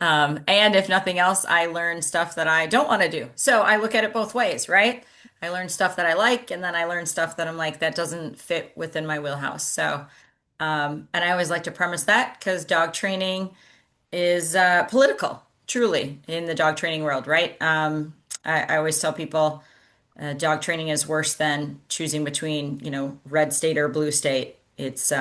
And if nothing else, I learn stuff that I don't want to do. So I look at it both ways, right? I learn stuff that I like, and then I learn stuff that I'm like, that doesn't fit within my wheelhouse. So, and I always like to premise that because dog training is political, truly, in the dog training world, right? I always tell people dog training is worse than choosing between, red state or blue state. It's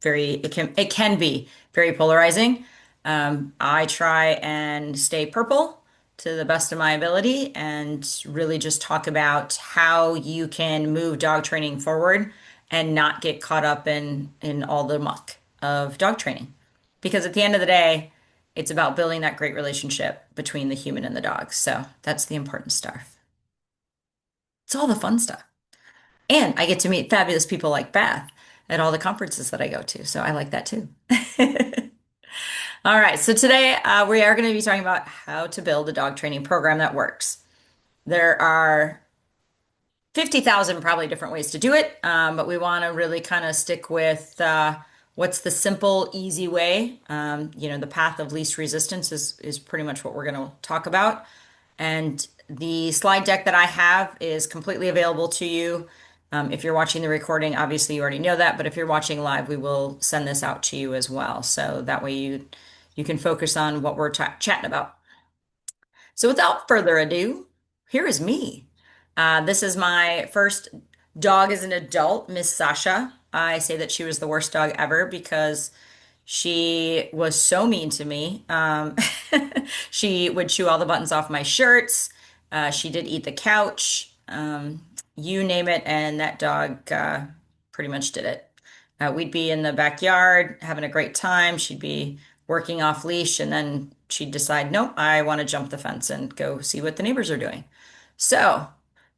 it can be very polarizing. I try and stay purple to the best of my ability and really just talk about how you can move dog training forward and not get caught up in all the muck of dog training. Because at the end of the day, it's about building that great relationship between the human and the dog. So that's the important stuff. It's all the fun stuff. And I get to meet fabulous people like Beth at all the conferences that I go to. So I like that too. All right. So today we are going to be talking about how to build a dog training program that works. There are 50,000 probably different ways to do it, but we want to really kind of stick with what's the simple, easy way. The path of least resistance is pretty much what we're going to talk about. And the slide deck that I have is completely available to you. If you're watching the recording, obviously you already know that, but if you're watching live, we will send this out to you as well. So that way you can focus on what we're chatting about. So without further ado, here is me. This is my first dog as an adult, Miss Sasha. I say that she was the worst dog ever because she was so mean to me. She would chew all the buttons off my shirts. She did eat the couch. You name it, and that dog pretty much did it. We'd be in the backyard having a great time. She'd be working off leash, and then she'd decide, nope, I want to jump the fence and go see what the neighbors are doing. So,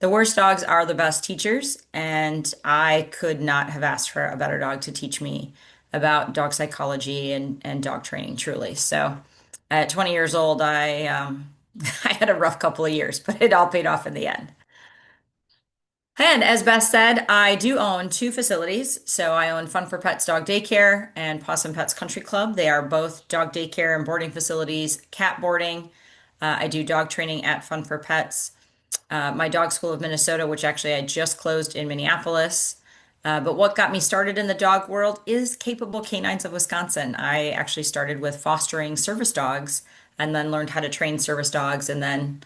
the worst dogs are the best teachers, and I could not have asked for a better dog to teach me about dog psychology and dog training, truly. So, at 20 years old, I had a rough couple of years, but it all paid off in the end. And as Beth said, I do own two facilities. So I own Fun for Pets Dog Daycare and Possum Pets Country Club. They are both dog daycare and boarding facilities, cat boarding. I do dog training at Fun for Pets. My dog school of Minnesota, which actually I just closed in Minneapolis. But what got me started in the dog world is Capable Canines of Wisconsin. I actually started with fostering service dogs and then learned how to train service dogs and then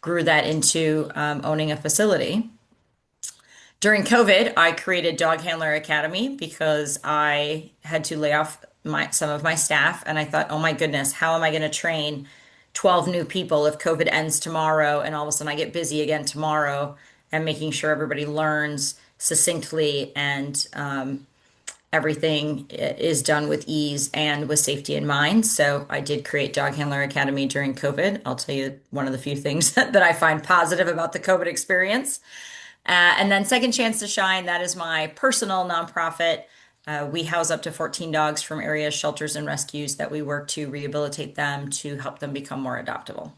grew that into owning a facility. During COVID, I created Dog Handler Academy because I had to lay off some of my staff, and I thought, oh my goodness, how am I going to train 12 new people if COVID ends tomorrow and all of a sudden I get busy again tomorrow and making sure everybody learns succinctly and everything is done with ease and with safety in mind. So I did create Dog Handler Academy during COVID. I'll tell you one of the few things that I find positive about the COVID experience. And then Second Chance to Shine, that is my personal nonprofit. We house up to 14 dogs from area shelters and rescues that we work to rehabilitate them to help them become more adoptable.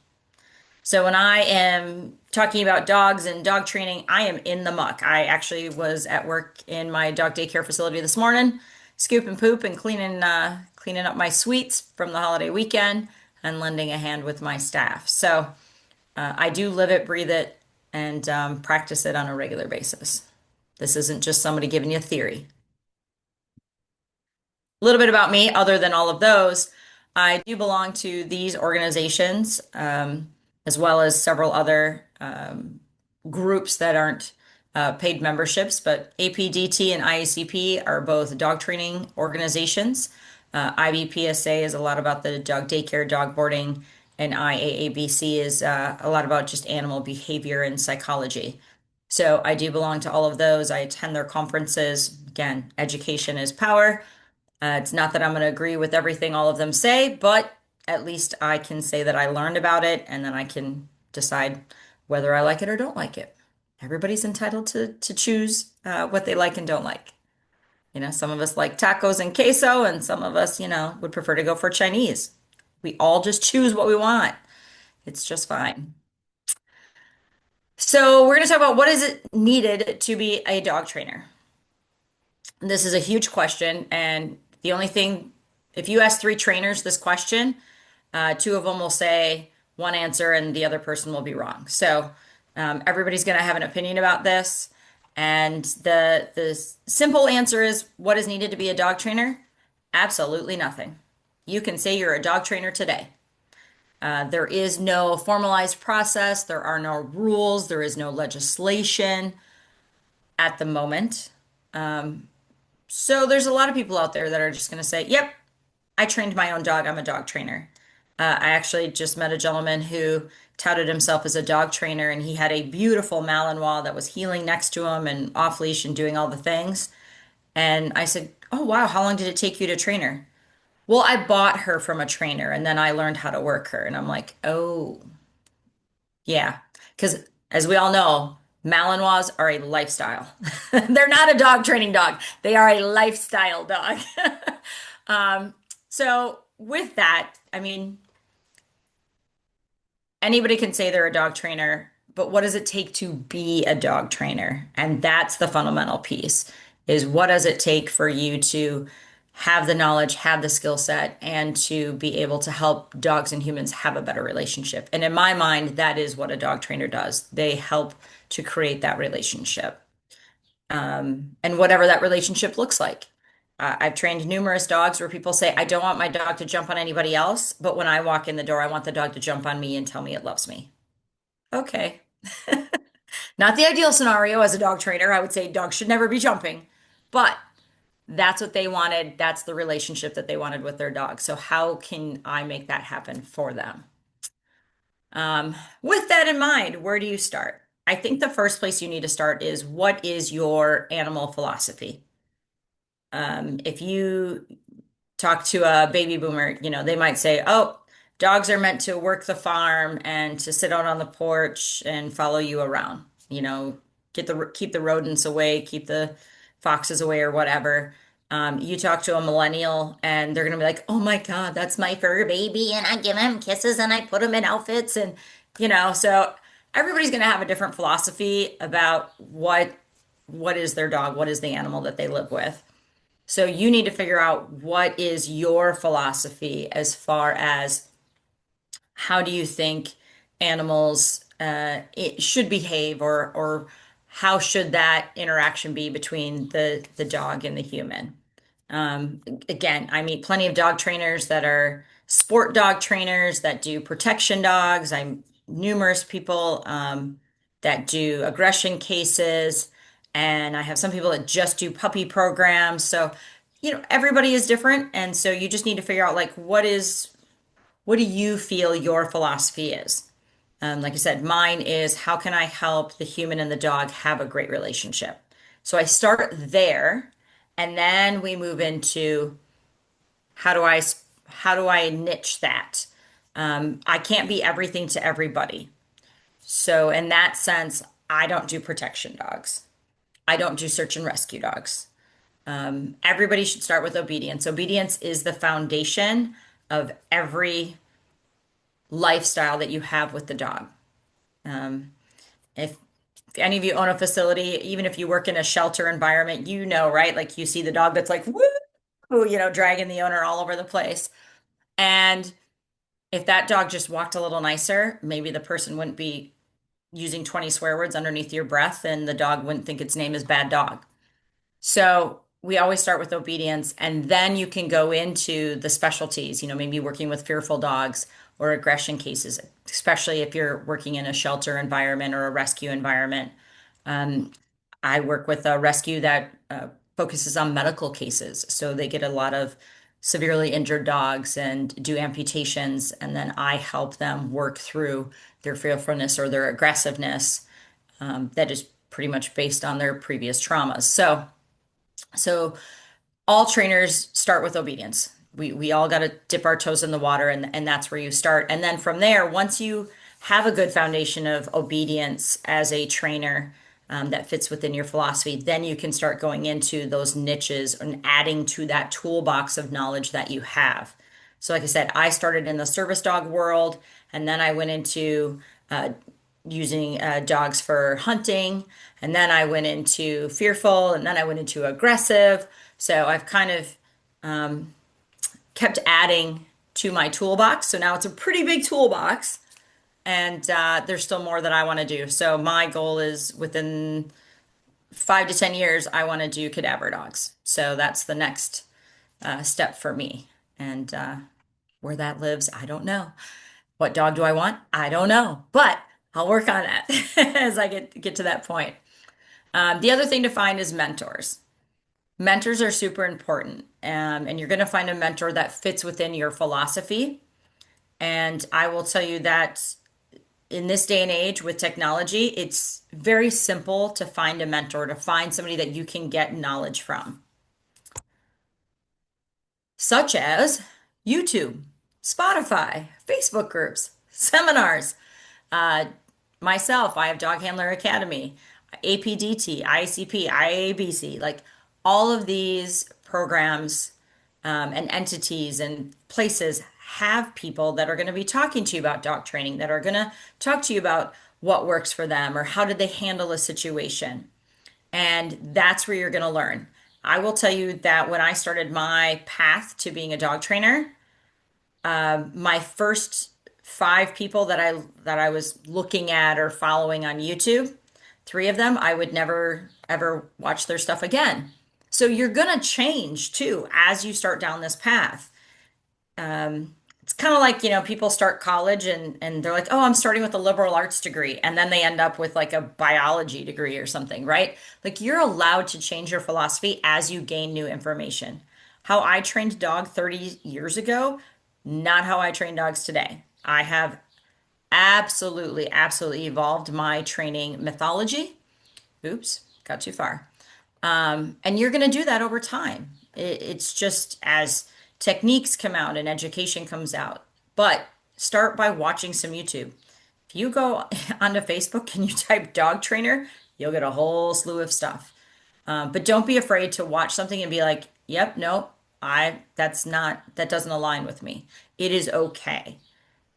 So when I am talking about dogs and dog training, I am in the muck. I actually was at work in my dog daycare facility this morning, scooping poop and cleaning up my suites from the holiday weekend and lending a hand with my staff. So I do live it, breathe it, and practice it on a regular basis. This isn't just somebody giving you a theory. A little bit about me, other than all of those, I do belong to these organizations, as well as several other groups that aren't paid memberships, but APDT and IACP are both dog training organizations. IBPSA is a lot about the dog daycare, dog boarding, and IAABC is a lot about just animal behavior and psychology. So I do belong to all of those. I attend their conferences. Again, education is power. It's not that I'm going to agree with everything all of them say, but at least I can say that I learned about it and then I can decide whether I like it or don't like it. Everybody's entitled to choose what they like and don't like. Some of us like tacos and queso, and some of us, would prefer to go for Chinese. We all just choose what we want. It's just fine. So we're going to talk about what is it needed to be a dog trainer. This is a huge question, and the only thing if you ask three trainers this question, two of them will say one answer and the other person will be wrong. So everybody's going to have an opinion about this. And the simple answer is what is needed to be a dog trainer? Absolutely nothing. You can say you're a dog trainer today. There is no formalized process. There are no rules. There is no legislation at the moment. So there's a lot of people out there that are just going to say, yep, I trained my own dog. I'm a dog trainer. I actually just met a gentleman who touted himself as a dog trainer, and he had a beautiful Malinois that was healing next to him and off leash and doing all the things. And I said, "Oh, wow, how long did it take you to train her?" Well, I bought her from a trainer and then I learned how to work her. And I'm like, oh, yeah. Because as we all know, Malinois are a lifestyle. They're not a dog training dog, they are a lifestyle dog. Um, so, with that, I mean, anybody can say they're a dog trainer, but what does it take to be a dog trainer? And that's the fundamental piece is what does it take for you to have the knowledge, have the skill set, and to be able to help dogs and humans have a better relationship. And in my mind, that is what a dog trainer does. They help to create that relationship, and whatever that relationship looks like. I've trained numerous dogs where people say, I don't want my dog to jump on anybody else, but when I walk in the door, I want the dog to jump on me and tell me it loves me. Okay. Not the ideal scenario as a dog trainer. I would say dogs should never be jumping, but that's what they wanted. That's the relationship that they wanted with their dog. So, how can I make that happen for them? With that in mind, where do you start? I think the first place you need to start is what is your animal philosophy? If you talk to a baby boomer, they might say, "Oh, dogs are meant to work the farm and to sit out on the porch and follow you around. Keep the rodents away, keep the foxes away or whatever." You talk to a millennial and they're gonna be like, "Oh my God, that's my fur baby, and I give him kisses and I put him in outfits and so everybody's gonna have a different philosophy about what is their dog, what is the animal that they live with. So you need to figure out what is your philosophy as far as how do you think animals it should behave, or how should that interaction be between the dog and the human. Again, I meet plenty of dog trainers that are sport dog trainers that do protection dogs. I'm numerous people that do aggression cases, and I have some people that just do puppy programs. So, everybody is different, and so you just need to figure out like what do you feel your philosophy is? Like I said, mine is how can I help the human and the dog have a great relationship? So I start there, and then we move into how do I how do I niche that? I can't be everything to everybody. So in that sense, I don't do protection dogs. I don't do search and rescue dogs. Everybody should start with obedience. Obedience is the foundation of every lifestyle that you have with the dog. Um, if, if any of you own a facility, even if you work in a shelter environment, right? Like you see the dog that's like, woo, dragging the owner all over the place. And if that dog just walked a little nicer, maybe the person wouldn't be using 20 swear words underneath your breath and the dog wouldn't think its name is bad dog. So we always start with obedience, and then you can go into the specialties, maybe working with fearful dogs or aggression cases, especially if you're working in a shelter environment or a rescue environment. Um, I work with a rescue that focuses on medical cases. So they get a lot of severely injured dogs and do amputations, and then I help them work through their fearfulness or their aggressiveness that is pretty much based on their previous traumas. So all trainers start with obedience. We all got to dip our toes in the water, and that's where you start. And then from there, once you have a good foundation of obedience as a trainer that fits within your philosophy, then you can start going into those niches and adding to that toolbox of knowledge that you have. So, like I said, I started in the service dog world, and then I went into using dogs for hunting, and then I went into fearful, and then I went into aggressive. So I've kind of kept adding to my toolbox. So now it's a pretty big toolbox, and there's still more that I want to do. So my goal is within 5 to 10 years, I want to do cadaver dogs. So that's the next step for me. And where that lives, I don't know. What dog do I want? I don't know, but I'll work on that as I get to that point. The other thing to find is mentors. Mentors are super important, and you're going to find a mentor that fits within your philosophy. And I will tell you that in this day and age with technology, it's very simple to find a mentor, to find somebody that you can get knowledge from, such as YouTube, Spotify, Facebook groups, seminars. Uh, Myself, I have Dog Handler Academy, APDT, ICP, IABC, like all of these programs and entities and places have people that are going to be talking to you about dog training, that are going to talk to you about what works for them or how did they handle a situation. And that's where you're going to learn. I will tell you that when I started my path to being a dog trainer, my first five people that I was looking at or following on YouTube, three of them I would never ever watch their stuff again. So you're gonna change too as you start down this path. It's kind of like, people start college and they're like, oh, I'm starting with a liberal arts degree, and then they end up with like a biology degree or something, right? Like you're allowed to change your philosophy as you gain new information. How I trained dog 30 years ago, not how I train dogs today. I have absolutely evolved my training methodology. Oops, got too far. And you're going to do that over time. It's just as techniques come out and education comes out. But start by watching some YouTube. If you go onto Facebook and you type dog trainer, you'll get a whole slew of stuff. But don't be afraid to watch something and be like, yep, no, that doesn't align with me. It is okay.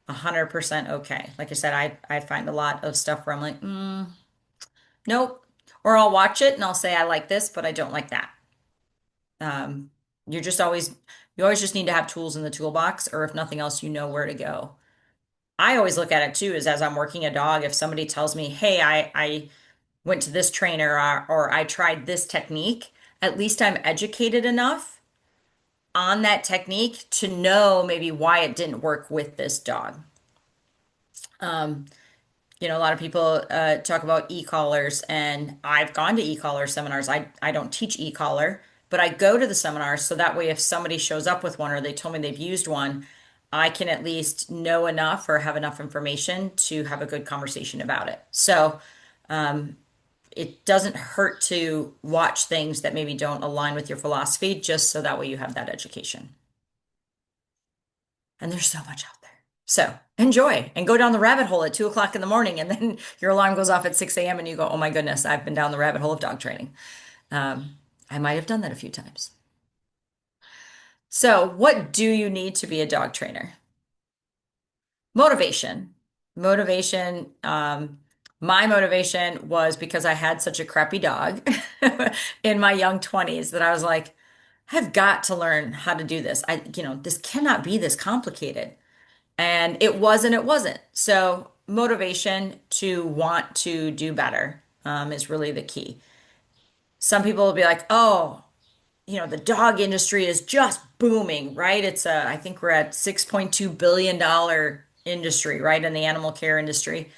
100% okay. Like I said, I find a lot of stuff where I'm like, nope. Or I'll watch it and I'll say I like this, but I don't like that. Um, you're just always you always just need to have tools in the toolbox, or if nothing else, you know where to go. I always look at it too, is as I'm working a dog, if somebody tells me, hey, I went to this trainer or I tried this technique, at least I'm educated enough on that technique to know maybe why it didn't work with this dog. A lot of people talk about e-collars, and I've gone to e-collar seminars. I don't teach e-collar, but I go to the seminars so that way if somebody shows up with one or they told me they've used one, I can at least know enough or have enough information to have a good conversation about it. So it doesn't hurt to watch things that maybe don't align with your philosophy, just so that way you have that education. And there's so much out there. So enjoy and go down the rabbit hole at 2 o'clock in the morning, and then your alarm goes off at 6 a.m. and you go, oh my goodness, I've been down the rabbit hole of dog training. I might have done that a few times. So, what do you need to be a dog trainer? Motivation. Motivation. My motivation was because I had such a crappy dog in my young 20s that I was like, I've got to learn how to do this. This cannot be this complicated. And it wasn't. So motivation to want to do better is really the key. Some people will be like, oh, the dog industry is just booming, right? I think we're at $6.2 billion industry, right? In the animal care industry.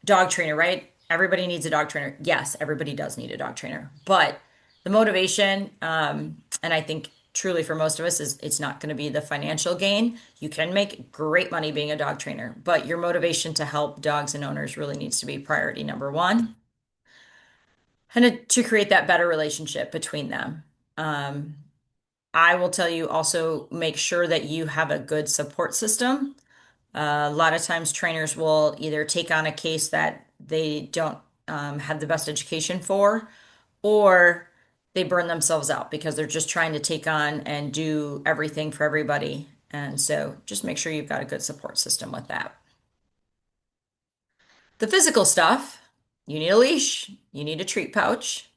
Dog trainer, right? Everybody needs a dog trainer. Yes, everybody does need a dog trainer. But the motivation, and I think truly for most of us, is it's not going to be the financial gain. You can make great money being a dog trainer, but your motivation to help dogs and owners really needs to be priority number one. And to create that better relationship between them. Um, I will tell you also make sure that you have a good support system. A lot of times, trainers will either take on a case that they don't have the best education for, or they burn themselves out because they're just trying to take on and do everything for everybody. And so just make sure you've got a good support system with that. The physical stuff, you need a leash, you need a treat pouch,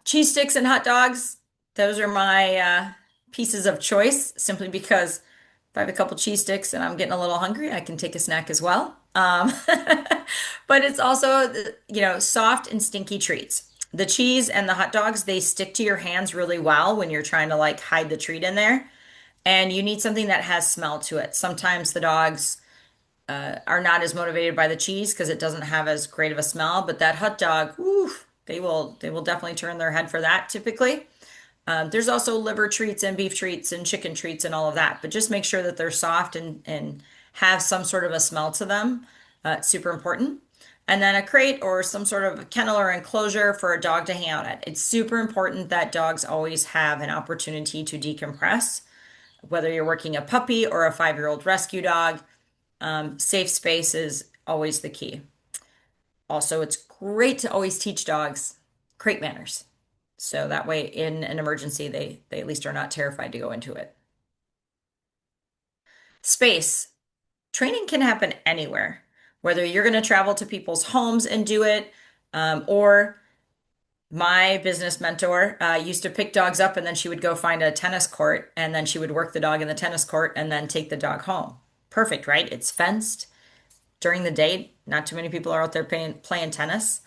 cheese sticks and hot dogs. Those are my pieces of choice simply because if I have a couple cheese sticks and I'm getting a little hungry, I can take a snack as well. But it's also, soft and stinky treats. The cheese and the hot dogs, they stick to your hands really well when you're trying to like hide the treat in there. And you need something that has smell to it. Sometimes the dogs are not as motivated by the cheese because it doesn't have as great of a smell, but that hot dog, oof, they will definitely turn their head for that typically. There's also liver treats and beef treats and chicken treats and all of that, but just make sure that they're soft and have some sort of a smell to them. It's super important. And then a crate or some sort of kennel or enclosure for a dog to hang out at. It's super important that dogs always have an opportunity to decompress, whether you're working a puppy or a 5-year-old rescue dog. Safe space is always the key. Also, it's great to always teach dogs crate manners. So that way, in an emergency, they at least are not terrified to go into it. Space. Training can happen anywhere, whether you're going to travel to people's homes and do it, or my business mentor used to pick dogs up and then she would go find a tennis court and then she would work the dog in the tennis court and then take the dog home. Perfect, right? It's fenced during the day. Not too many people are out there playing tennis.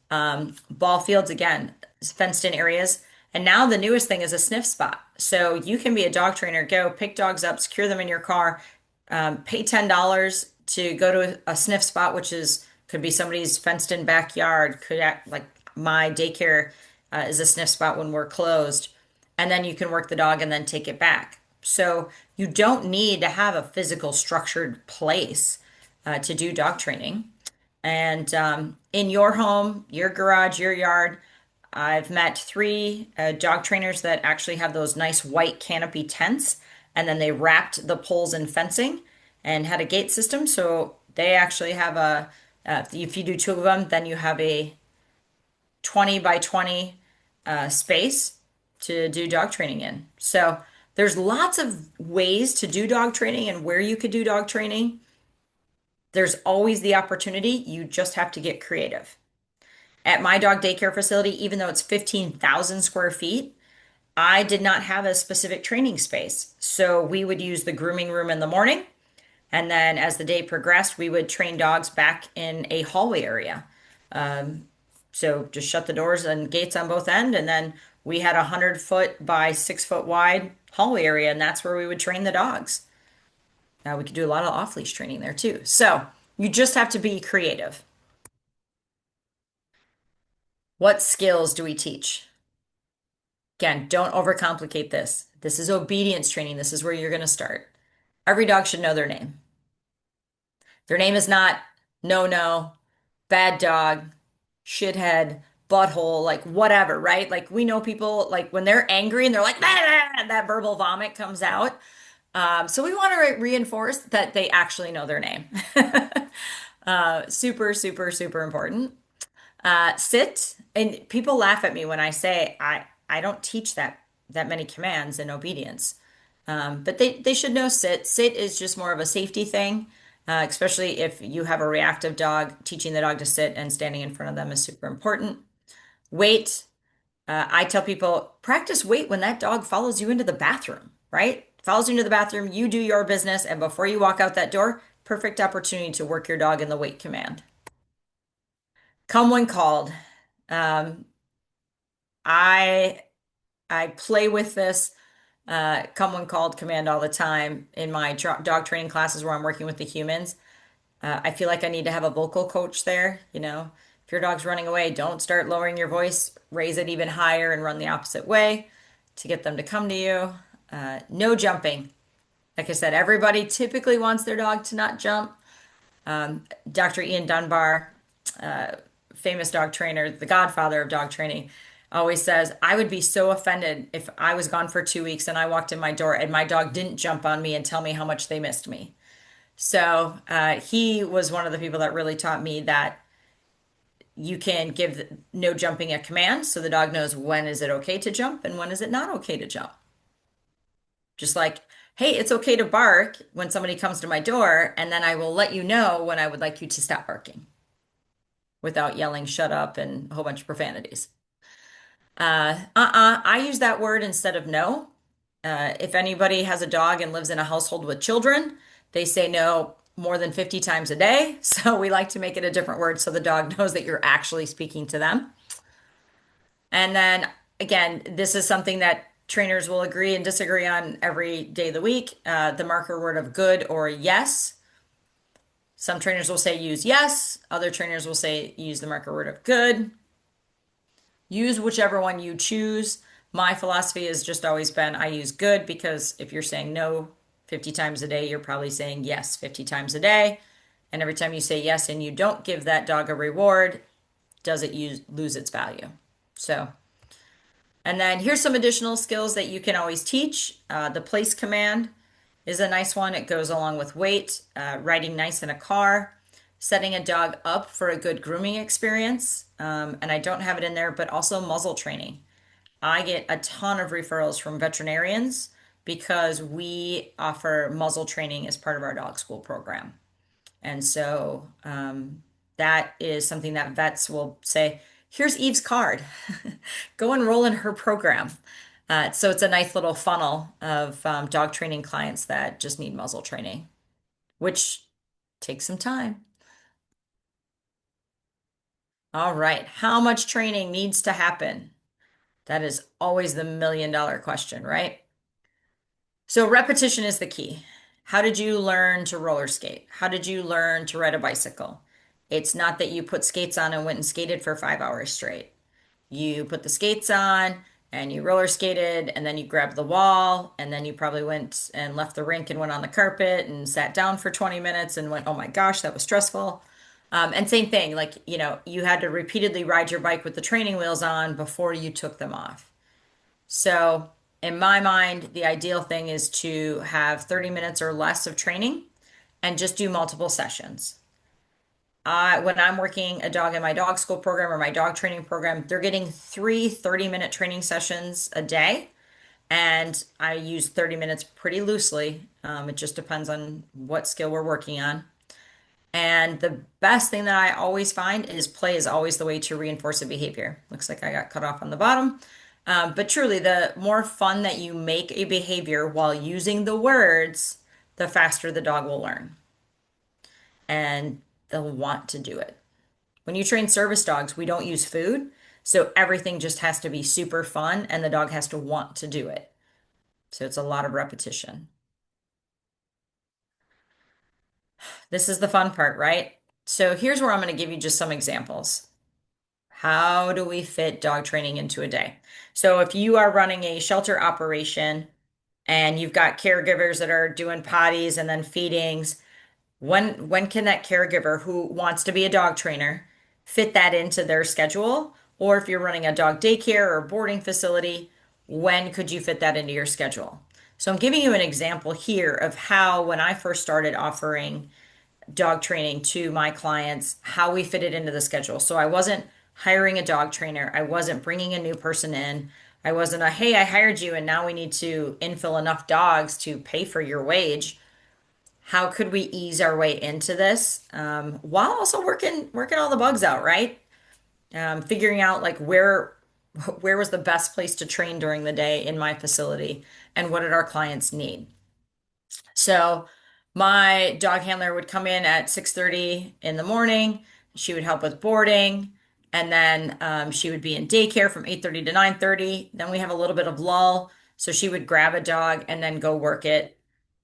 Ball fields, again, fenced in areas. And now the newest thing is a sniff spot. So you can be a dog trainer, go pick dogs up, secure them in your car, pay $10 to go to a sniff spot, which is could be somebody's fenced in backyard, could act like my daycare is a sniff spot when we're closed. And then you can work the dog and then take it back. So you don't need to have a physical structured place to do dog training. And in your home, your garage, your yard, I've met 3 dog trainers that actually have those nice white canopy tents, and then they wrapped the poles in fencing and had a gate system. So they actually have if you do 2 of them, then you have a 20 by 20 space to do dog training in. So there's lots of ways to do dog training and where you could do dog training. There's always the opportunity. You just have to get creative. At my dog daycare facility, even though it's 15,000 square feet, I did not have a specific training space. So we would use the grooming room in the morning. And then as the day progressed, we would train dogs back in a hallway area. So just shut the doors and gates on both ends. And then we had a 100-foot by 6-foot wide hallway area. And that's where we would train the dogs. Now we could do a lot of off-leash training there too. So you just have to be creative. What skills do we teach? Again, don't overcomplicate this. This is obedience training. This is where you're going to start. Every dog should know their name. Their name is not no, no, bad dog, shithead, butthole, like whatever, right? Like we know people, like when they're angry and they're like, "Ah," that verbal vomit comes out. So we want to reinforce that they actually know their name. Super, super, super important. Sit, and people laugh at me when I say I don't teach that many commands in obedience. But they should know sit. Sit is just more of a safety thing, especially if you have a reactive dog. Teaching the dog to sit and standing in front of them is super important. Wait. I tell people practice wait when that dog follows you into the bathroom, right? Follows you into the bathroom, you do your business, and before you walk out that door, perfect opportunity to work your dog in the wait command. Come when called. Um, I I play with this come when called command all the time in my dog training classes where I'm working with the humans. I feel like I need to have a vocal coach there. If your dog's running away, don't start lowering your voice, raise it even higher and run the opposite way to get them to come to you. No jumping. Like I said, everybody typically wants their dog to not jump. Dr. Ian Dunbar, famous dog trainer, the godfather of dog training, always says, I would be so offended if I was gone for 2 weeks and I walked in my door and my dog didn't jump on me and tell me how much they missed me. So he was one of the people that really taught me that you can give no jumping a command so the dog knows when is it okay to jump and when is it not okay to jump. Just like, hey, it's okay to bark when somebody comes to my door, and then I will let you know when I would like you to stop barking without yelling, shut up, and a whole bunch of profanities. I use that word instead of no. If anybody has a dog and lives in a household with children, they say no more than 50 times a day. So we like to make it a different word so the dog knows that you're actually speaking to them. And then again, this is something that trainers will agree and disagree on every day of the week. The marker word of good or yes. Some trainers will say use yes. Other trainers will say use the marker word of good. Use whichever one you choose. My philosophy has just always been I use good because if you're saying no 50 times a day, you're probably saying yes 50 times a day. And every time you say yes and you don't give that dog a reward, does it lose its value? So, and then here's some additional skills that you can always teach. The place command is a nice one. It goes along with wait, riding nice in a car, setting a dog up for a good grooming experience. And I don't have it in there, but also muzzle training. I get a ton of referrals from veterinarians because we offer muzzle training as part of our dog school program. And so that is something that vets will say, here's Eve's card. Go enroll in her program. So it's a nice little funnel of dog training clients that just need muzzle training, which takes some time. All right. How much training needs to happen? That is always the $1 million question, right? So repetition is the key. How did you learn to roller skate? How did you learn to ride a bicycle? It's not that you put skates on and went and skated for 5 hours straight. You put the skates on and you roller skated and then you grabbed the wall and then you probably went and left the rink and went on the carpet and sat down for 20 minutes and went, oh my gosh, that was stressful. And same thing, like, you had to repeatedly ride your bike with the training wheels on before you took them off. So, in my mind, the ideal thing is to have 30 minutes or less of training and just do multiple sessions. When I'm working a dog in my dog school program or my dog training program, they're getting three 30-minute training sessions a day. And I use 30 minutes pretty loosely. It just depends on what skill we're working on. And the best thing that I always find is play is always the way to reinforce a behavior. Looks like I got cut off on the bottom. But truly, the more fun that you make a behavior while using the words, the faster the dog will learn and they'll want to do it. When you train service dogs, we don't use food. So everything just has to be super fun and the dog has to want to do it. So it's a lot of repetition. This is the fun part, right? So here's where I'm going to give you just some examples. How do we fit dog training into a day? So if you are running a shelter operation and you've got caregivers that are doing potties and then feedings, when can that caregiver who wants to be a dog trainer fit that into their schedule? Or if you're running a dog daycare or boarding facility, when could you fit that into your schedule? So I'm giving you an example here of how when I first started offering dog training to my clients, how we fit it into the schedule. So I wasn't hiring a dog trainer. I wasn't bringing a new person in. I wasn't hey, I hired you and now we need to infill enough dogs to pay for your wage. How could we ease our way into this while also working all the bugs out, right? Figuring out like where was the best place to train during the day in my facility and what did our clients need. So my dog handler would come in at 6:30 in the morning. She would help with boarding, and then she would be in daycare from 8:30 to 9:30. Then we have a little bit of lull, so she would grab a dog and then go work it,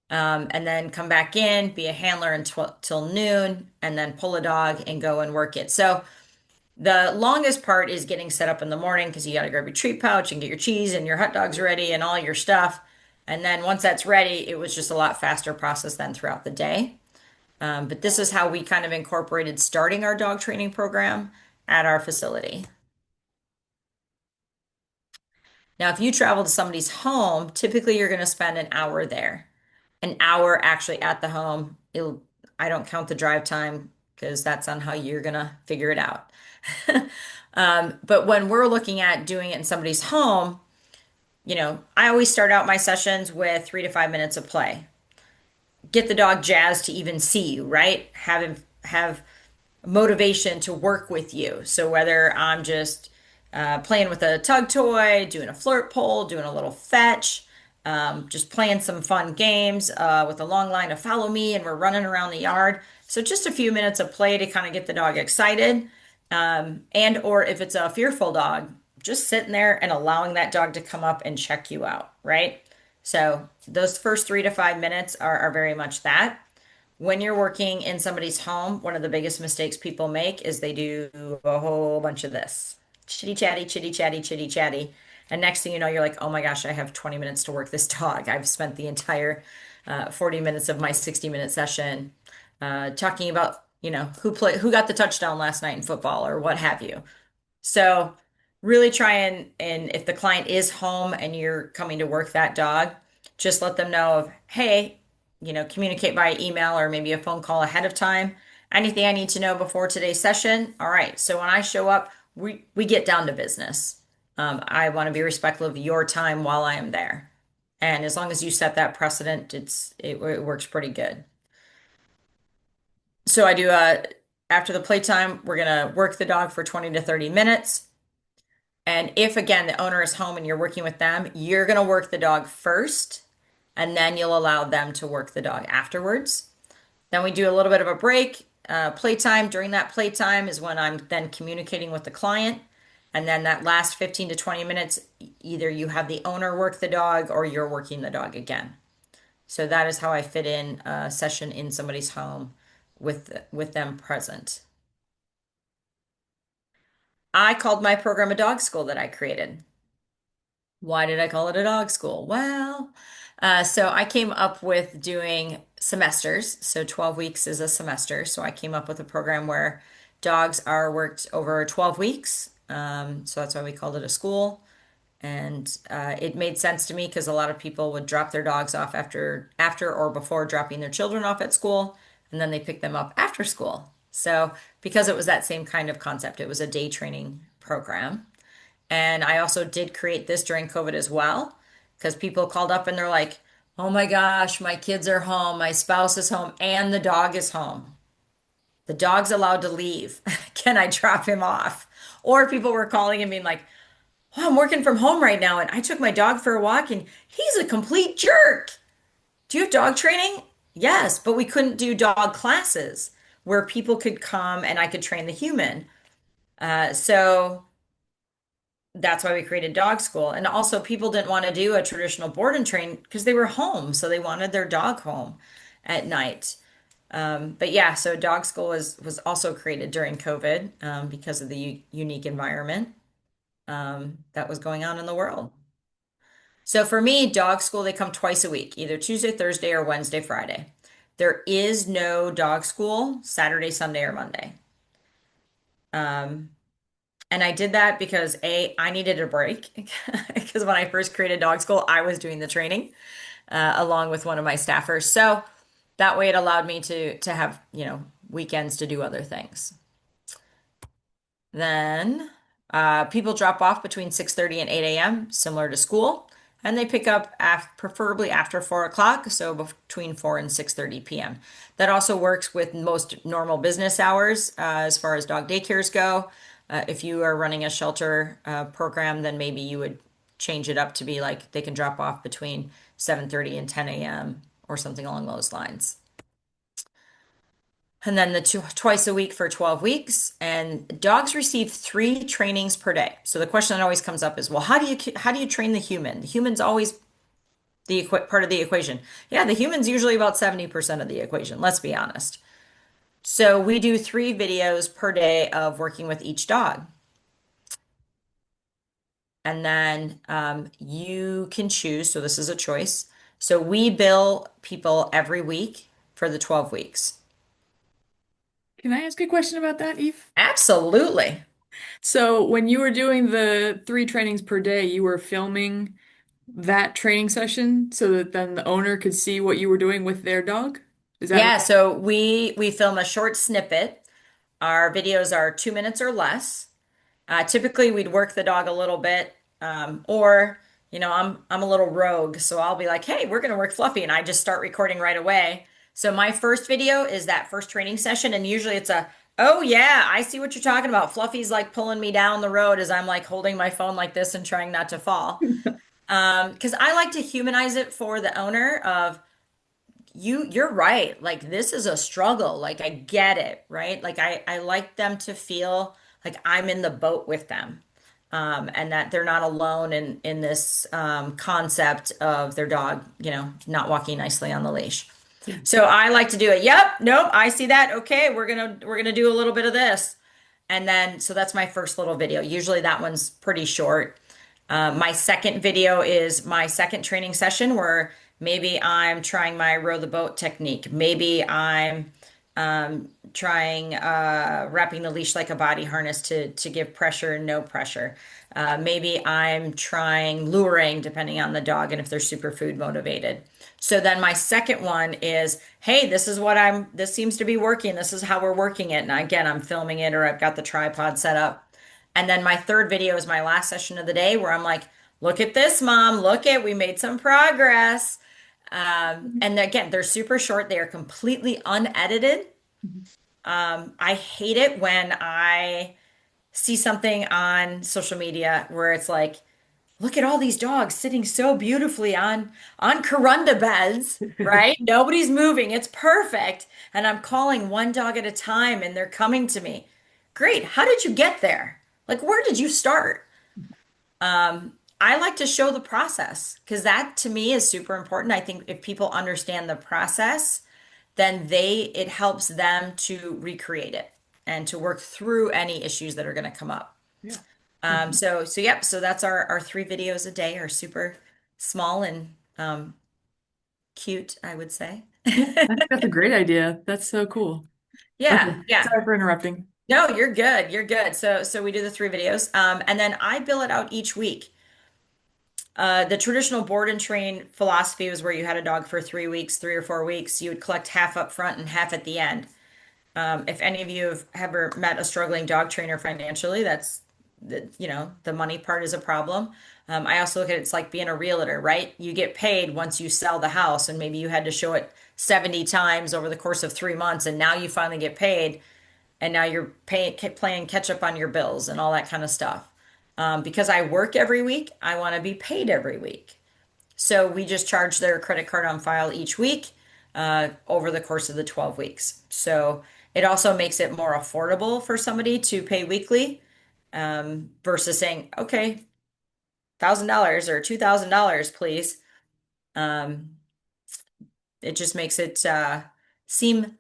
and then come back in, be a handler until noon, and then pull a dog and go and work it. So the longest part is getting set up in the morning because you got to grab your treat pouch and get your cheese and your hot dogs ready and all your stuff. And then once that's ready, it was just a lot faster process than throughout the day. But this is how we kind of incorporated starting our dog training program at our facility. Now, if you travel to somebody's home, typically you're going to spend an hour there, an hour actually at the home. I don't count the drive time because that's on how you're going to figure it out. But when we're looking at doing it in somebody's home, I always start out my sessions with 3 to 5 minutes of play. Get the dog jazzed to even see you, right? Have him have motivation to work with you. So whether I'm just playing with a tug toy, doing a flirt pole, doing a little fetch, just playing some fun games with a long line of follow me, and we're running around the yard. So just a few minutes of play to kind of get the dog excited. And or if it's a fearful dog, just sitting there and allowing that dog to come up and check you out, right? So those first 3 to 5 minutes are very much that. When you're working in somebody's home, one of the biggest mistakes people make is they do a whole bunch of this chitty chatty, chitty chatty, chitty chatty. And next thing you know, you're like, oh my gosh, I have 20 minutes to work this dog. I've spent the entire 40 minutes of my 60-minute session talking about, who got the touchdown last night in football or what have you. So really try and if the client is home and you're coming to work that dog, just let them know of, hey, communicate via email or maybe a phone call ahead of time. Anything I need to know before today's session? All right. So when I show up, we get down to business. I want to be respectful of your time while I am there. And as long as you set that precedent, it works pretty good. So I do after the playtime, we're gonna work the dog for 20 to 30 minutes. And if again the owner is home and you're working with them, you're going to work the dog first, and then you'll allow them to work the dog afterwards. Then we do a little bit of a break, playtime. During that playtime is when I'm then communicating with the client. And then that last 15 to 20 minutes, either you have the owner work the dog or you're working the dog again. So that is how I fit in a session in somebody's home with them present. I called my program a dog school that I created. Why did I call it a dog school? Well, so I came up with doing semesters. So 12 weeks is a semester. So I came up with a program where dogs are worked over 12 weeks. So that's why we called it a school. And it made sense to me because a lot of people would drop their dogs off after or before dropping their children off at school, and then they pick them up after school. So because it was that same kind of concept, it was a day training program. And I also did create this during COVID as well, because people called up and they're like, oh my gosh, my kids are home, my spouse is home, and the dog is home. The dog's allowed to leave. Can I drop him off? Or people were calling and being like, oh, I'm working from home right now, and I took my dog for a walk, and he's a complete jerk. Do you have dog training? Yes, but we couldn't do dog classes where people could come and I could train the human. So that's why we created dog school. And also people didn't want to do a traditional board and train because they were home. So they wanted their dog home at night. But yeah, so dog school was also created during COVID because of the unique environment that was going on in the world. So for me, dog school, they come twice a week, either Tuesday, Thursday, or Wednesday, Friday. There is no dog school Saturday, Sunday, or Monday. Um, And I did that because I needed a break because when I first created dog school, I was doing the training along with one of my staffers. So that way it allowed me to have, weekends to do other things. Then people drop off between 6:30 and 8 a.m., similar to school, and they pick up preferably after 4 o'clock, so between 4 and 6:30 p.m. That also works with most normal business hours as far as dog daycares go. If you are running a shelter program, then maybe you would change it up to be like they can drop off between 7:30 and 10 a.m. or something along those lines. And then the twice a week for 12 weeks. And dogs receive 3 trainings per day. So the question that always comes up is, well, how do you train the human? The human's always the part of the equation. Yeah, the human's usually about 70% of the equation, let's be honest. So we do 3 videos per day of working with each dog. And then you can choose. So this is a choice. So we bill people every week for the 12 weeks. Can I ask a question about that, Eve? Absolutely. So, when you were doing the 3 trainings per day, you were filming that training session so that then the owner could see what you were doing with their dog? Is that Yeah, right? so we film a short snippet. Our videos are 2 minutes or less. Typically, we'd work the dog a little bit, or I'm a little rogue, so I'll be like, "Hey, we're gonna work Fluffy," and I just start recording right away. So my first video is that first training session, and usually it's "Oh yeah, I see what you're talking about." Fluffy's like pulling me down the road as I'm like holding my phone like this and trying not to fall. Because I like to humanize it for the owner of you're right. Like this is a struggle. Like I get it, right? Like I like them to feel like I'm in the boat with them. And that they're not alone in this concept of their dog, not walking nicely on the leash. Yeah. So I like to do it. Yep, nope, I see that. Okay, we're gonna do a little bit of this. And then so that's my first little video. Usually that one's pretty short. My second video is my second training session where maybe I'm trying my row the boat technique. Maybe I'm trying wrapping the leash like a body harness to give pressure, no pressure. Maybe I'm trying luring, depending on the dog and if they're super food motivated. So then my second one is, hey, this seems to be working. This is how we're working it. And again, I'm filming it or I've got the tripod set up. And then my third video is my last session of the day where I'm like, look at this, mom. We made some progress. And again, they're super short. They are completely unedited. Mhm. I hate it when I see something on social media where it's like, look at all these dogs sitting so beautifully on Kuranda beds, right? Nobody's moving. It's perfect. And I'm calling one dog at a time and they're coming to me. Great. How did you get there? Like, where did you start? I like to show the process because that to me is super important. I think if people understand the process, then it helps them to recreate it and to work through any issues that are going to come up. Yeah. Yep. So that's our three videos a day are super small and cute, I would say. I think that's a great idea. That's so cool. Okay. Yeah, yeah. Sorry for interrupting. No, you're good. You're good. So we do the three videos, and then I bill it out each week. The traditional board and train philosophy was where you had a dog for 3 weeks, 3 or 4 weeks. You would collect half up front and half at the end. If any of you have ever met a struggling dog trainer financially, the money part is a problem. I also look at it's like being a realtor, right? You get paid once you sell the house, and maybe you had to show it 70 times over the course of 3 months, and now you finally get paid, and now you're playing catch up on your bills and all that kind of stuff. Because I work every week, I want to be paid every week. So we just charge their credit card on file each week over the course of the 12 weeks. So it also makes it more affordable for somebody to pay weekly versus saying, okay, $1,000 or $2,000, please. Um, it just makes it seem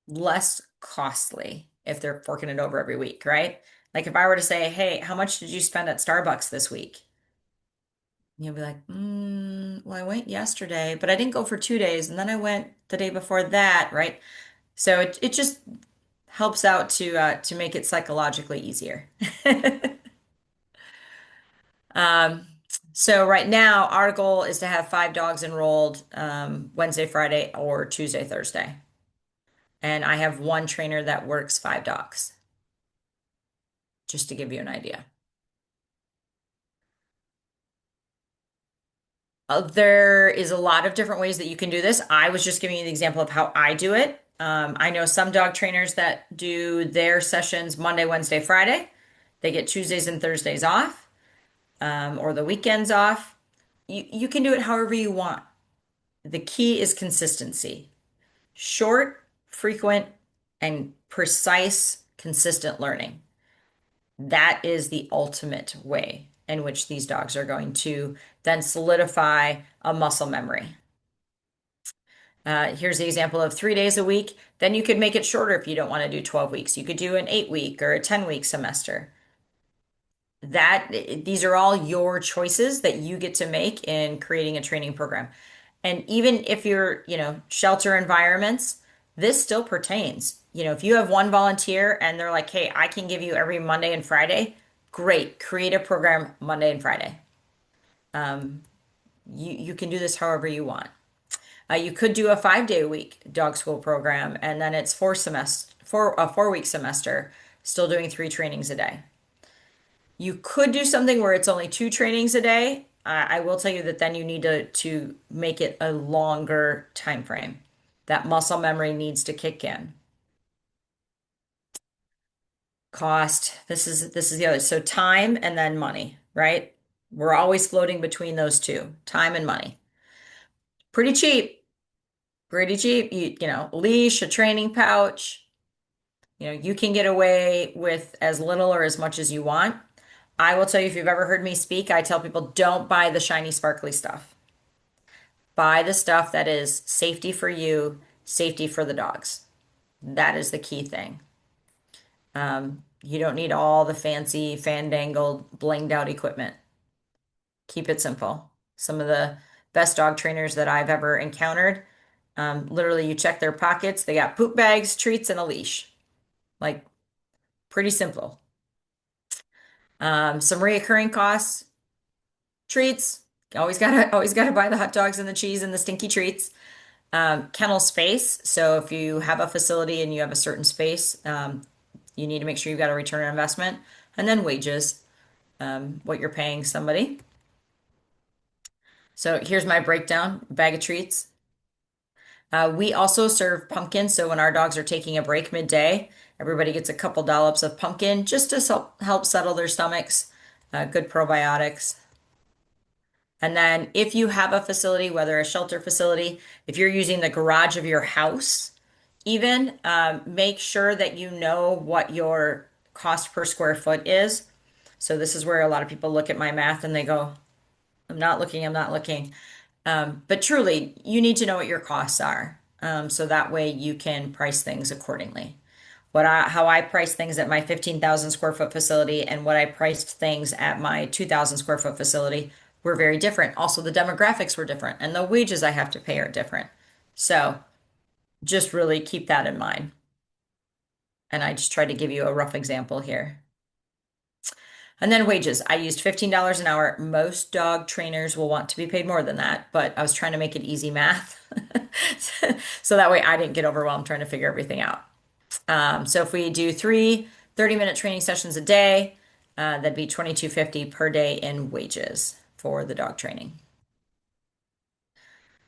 less costly if they're forking it over every week, right? Like if I were to say, hey, how much did you spend at Starbucks this week? You'll be like, well, I went yesterday, but I didn't go for 2 days, and then I went the day before that, right? So it just helps out to make it psychologically easier. Um, so right now, our goal is to have 5 dogs enrolled Wednesday, Friday, or Tuesday, Thursday. And I have one trainer that works 5 dogs, just to give you an idea. There is a lot of different ways that you can do this. I was just giving you the example of how I do it. I know some dog trainers that do their sessions Monday, Wednesday, Friday. They get Tuesdays and Thursdays off, or the weekends off. You can do it however you want. The key is consistency. Short, frequent, and precise, consistent learning. That is the ultimate way in which these dogs are going to then solidify a muscle memory. Here's the example of 3 days a week. Then you could make it shorter if you don't want to do 12 weeks. You could do an 8 week or a 10 week semester. These are all your choices that you get to make in creating a training program. And even if you're, shelter environments, this still pertains. If you have one volunteer and they're like, hey, I can give you every Monday and Friday, great. Create a program Monday and Friday. You can do this however you want. You could do a 5 day a week dog school program, and then it's a 4 week semester, still doing 3 trainings a day. You could do something where it's only 2 trainings a day. I will tell you that then you need to make it a longer time frame. That muscle memory needs to kick in. Cost. This is the other. So time and then money, right? We're always floating between those two, time and money. Pretty cheap, pretty cheap. Leash, a training pouch. You can get away with as little or as much as you want. I will tell you, if you've ever heard me speak, I tell people don't buy the shiny, sparkly stuff. Buy the stuff that is safety for you, safety for the dogs. That is the key thing. You don't need all the fancy, fandangled, blinged out equipment. Keep it simple. Some of the best dog trainers that I've ever encountered, literally, you check their pockets, they got poop bags, treats, and a leash. Like, pretty simple. Some reoccurring costs, treats. Always gotta buy the hot dogs and the cheese and the stinky treats. Kennel space. So if you have a facility and you have a certain space, you need to make sure you've got a return on investment. And then wages, what you're paying somebody. So here's my breakdown, bag of treats. We also serve pumpkin. So when our dogs are taking a break midday, everybody gets a couple dollops of pumpkin just to help settle their stomachs. Good probiotics. And then if you have a facility, whether a shelter facility, if you're using the garage of your house, even make sure that you know what your cost per square foot is. So this is where a lot of people look at my math and they go, I'm not looking. But truly, you need to know what your costs are. So that way you can price things accordingly. How I price things at my 15,000 square foot facility and what I priced things at my 2,000 square foot facility were very different. Also, the demographics were different and the wages I have to pay are different. So just really keep that in mind. And I just tried to give you a rough example here. And then wages. I used $15 an hour. Most dog trainers will want to be paid more than that, but I was trying to make it easy math. So that way I didn't get overwhelmed trying to figure everything out. So if we do three 30-minute training sessions a day, that'd be $22.50 per day in wages for the dog training.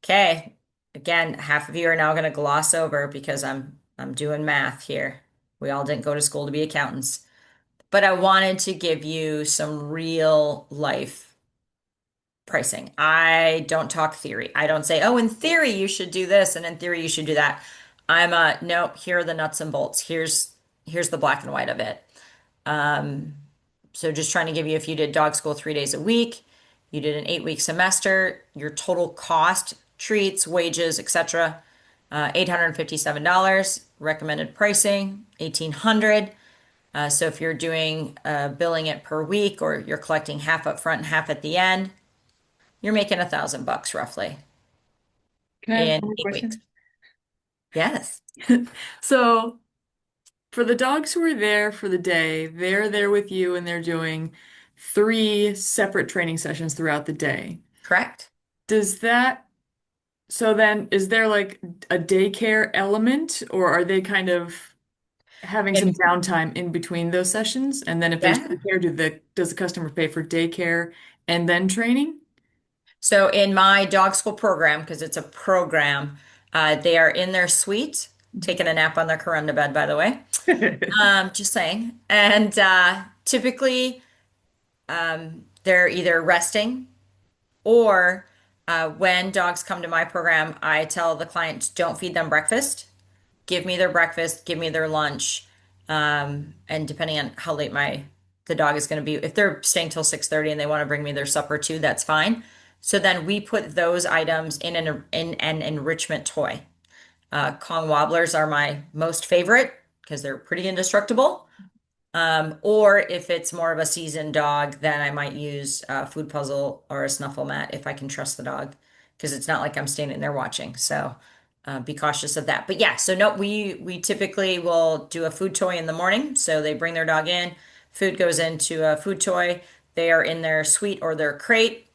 Okay. Again, half of you are now going to gloss over because I'm doing math here. We all didn't go to school to be accountants. But I wanted to give you some real life pricing. I don't talk theory. I don't say, oh, in theory, you should do this, and in theory, you should do that. Nope, here are the nuts and bolts. Here's the black and white of it. Um, so just trying to give you, if you did dog school 3 days a week, you did an 8-week semester, your total cost, treats, wages, etc., $857. Recommended pricing, 1,800. So if you're doing billing it per week or you're collecting half up front and half at the end, you're making $1,000 roughly Can I ask in one more 8 weeks. question? Yes, So, for the dogs who are there for the day, they're there with you and they're doing three separate training sessions throughout the day. correct. Does that, so then is there like a daycare element or are they kind of having some And downtime in between those sessions? And then if there's yeah. daycare, does the customer pay for daycare and then training? So in my dog school program, because it's a program, they are in their suite, taking a nap on their Kuranda bed, by the way. Just saying. And typically, they're either resting or when dogs come to my program, I tell the client, don't feed them breakfast. Give me their breakfast, give me their lunch. And depending on how late the dog is going to be, if they're staying till 6:30 and they want to bring me their supper too, that's fine. So then we put those items in an enrichment toy. Kong wobblers are my most favorite because they're pretty indestructible. Or if it's more of a seasoned dog, then I might use a food puzzle or a snuffle mat if I can trust the dog, because it's not like I'm standing there watching. So be cautious of that. But yeah, so no, we typically will do a food toy in the morning. So they bring their dog in, food goes into a food toy. They are in their suite or their crate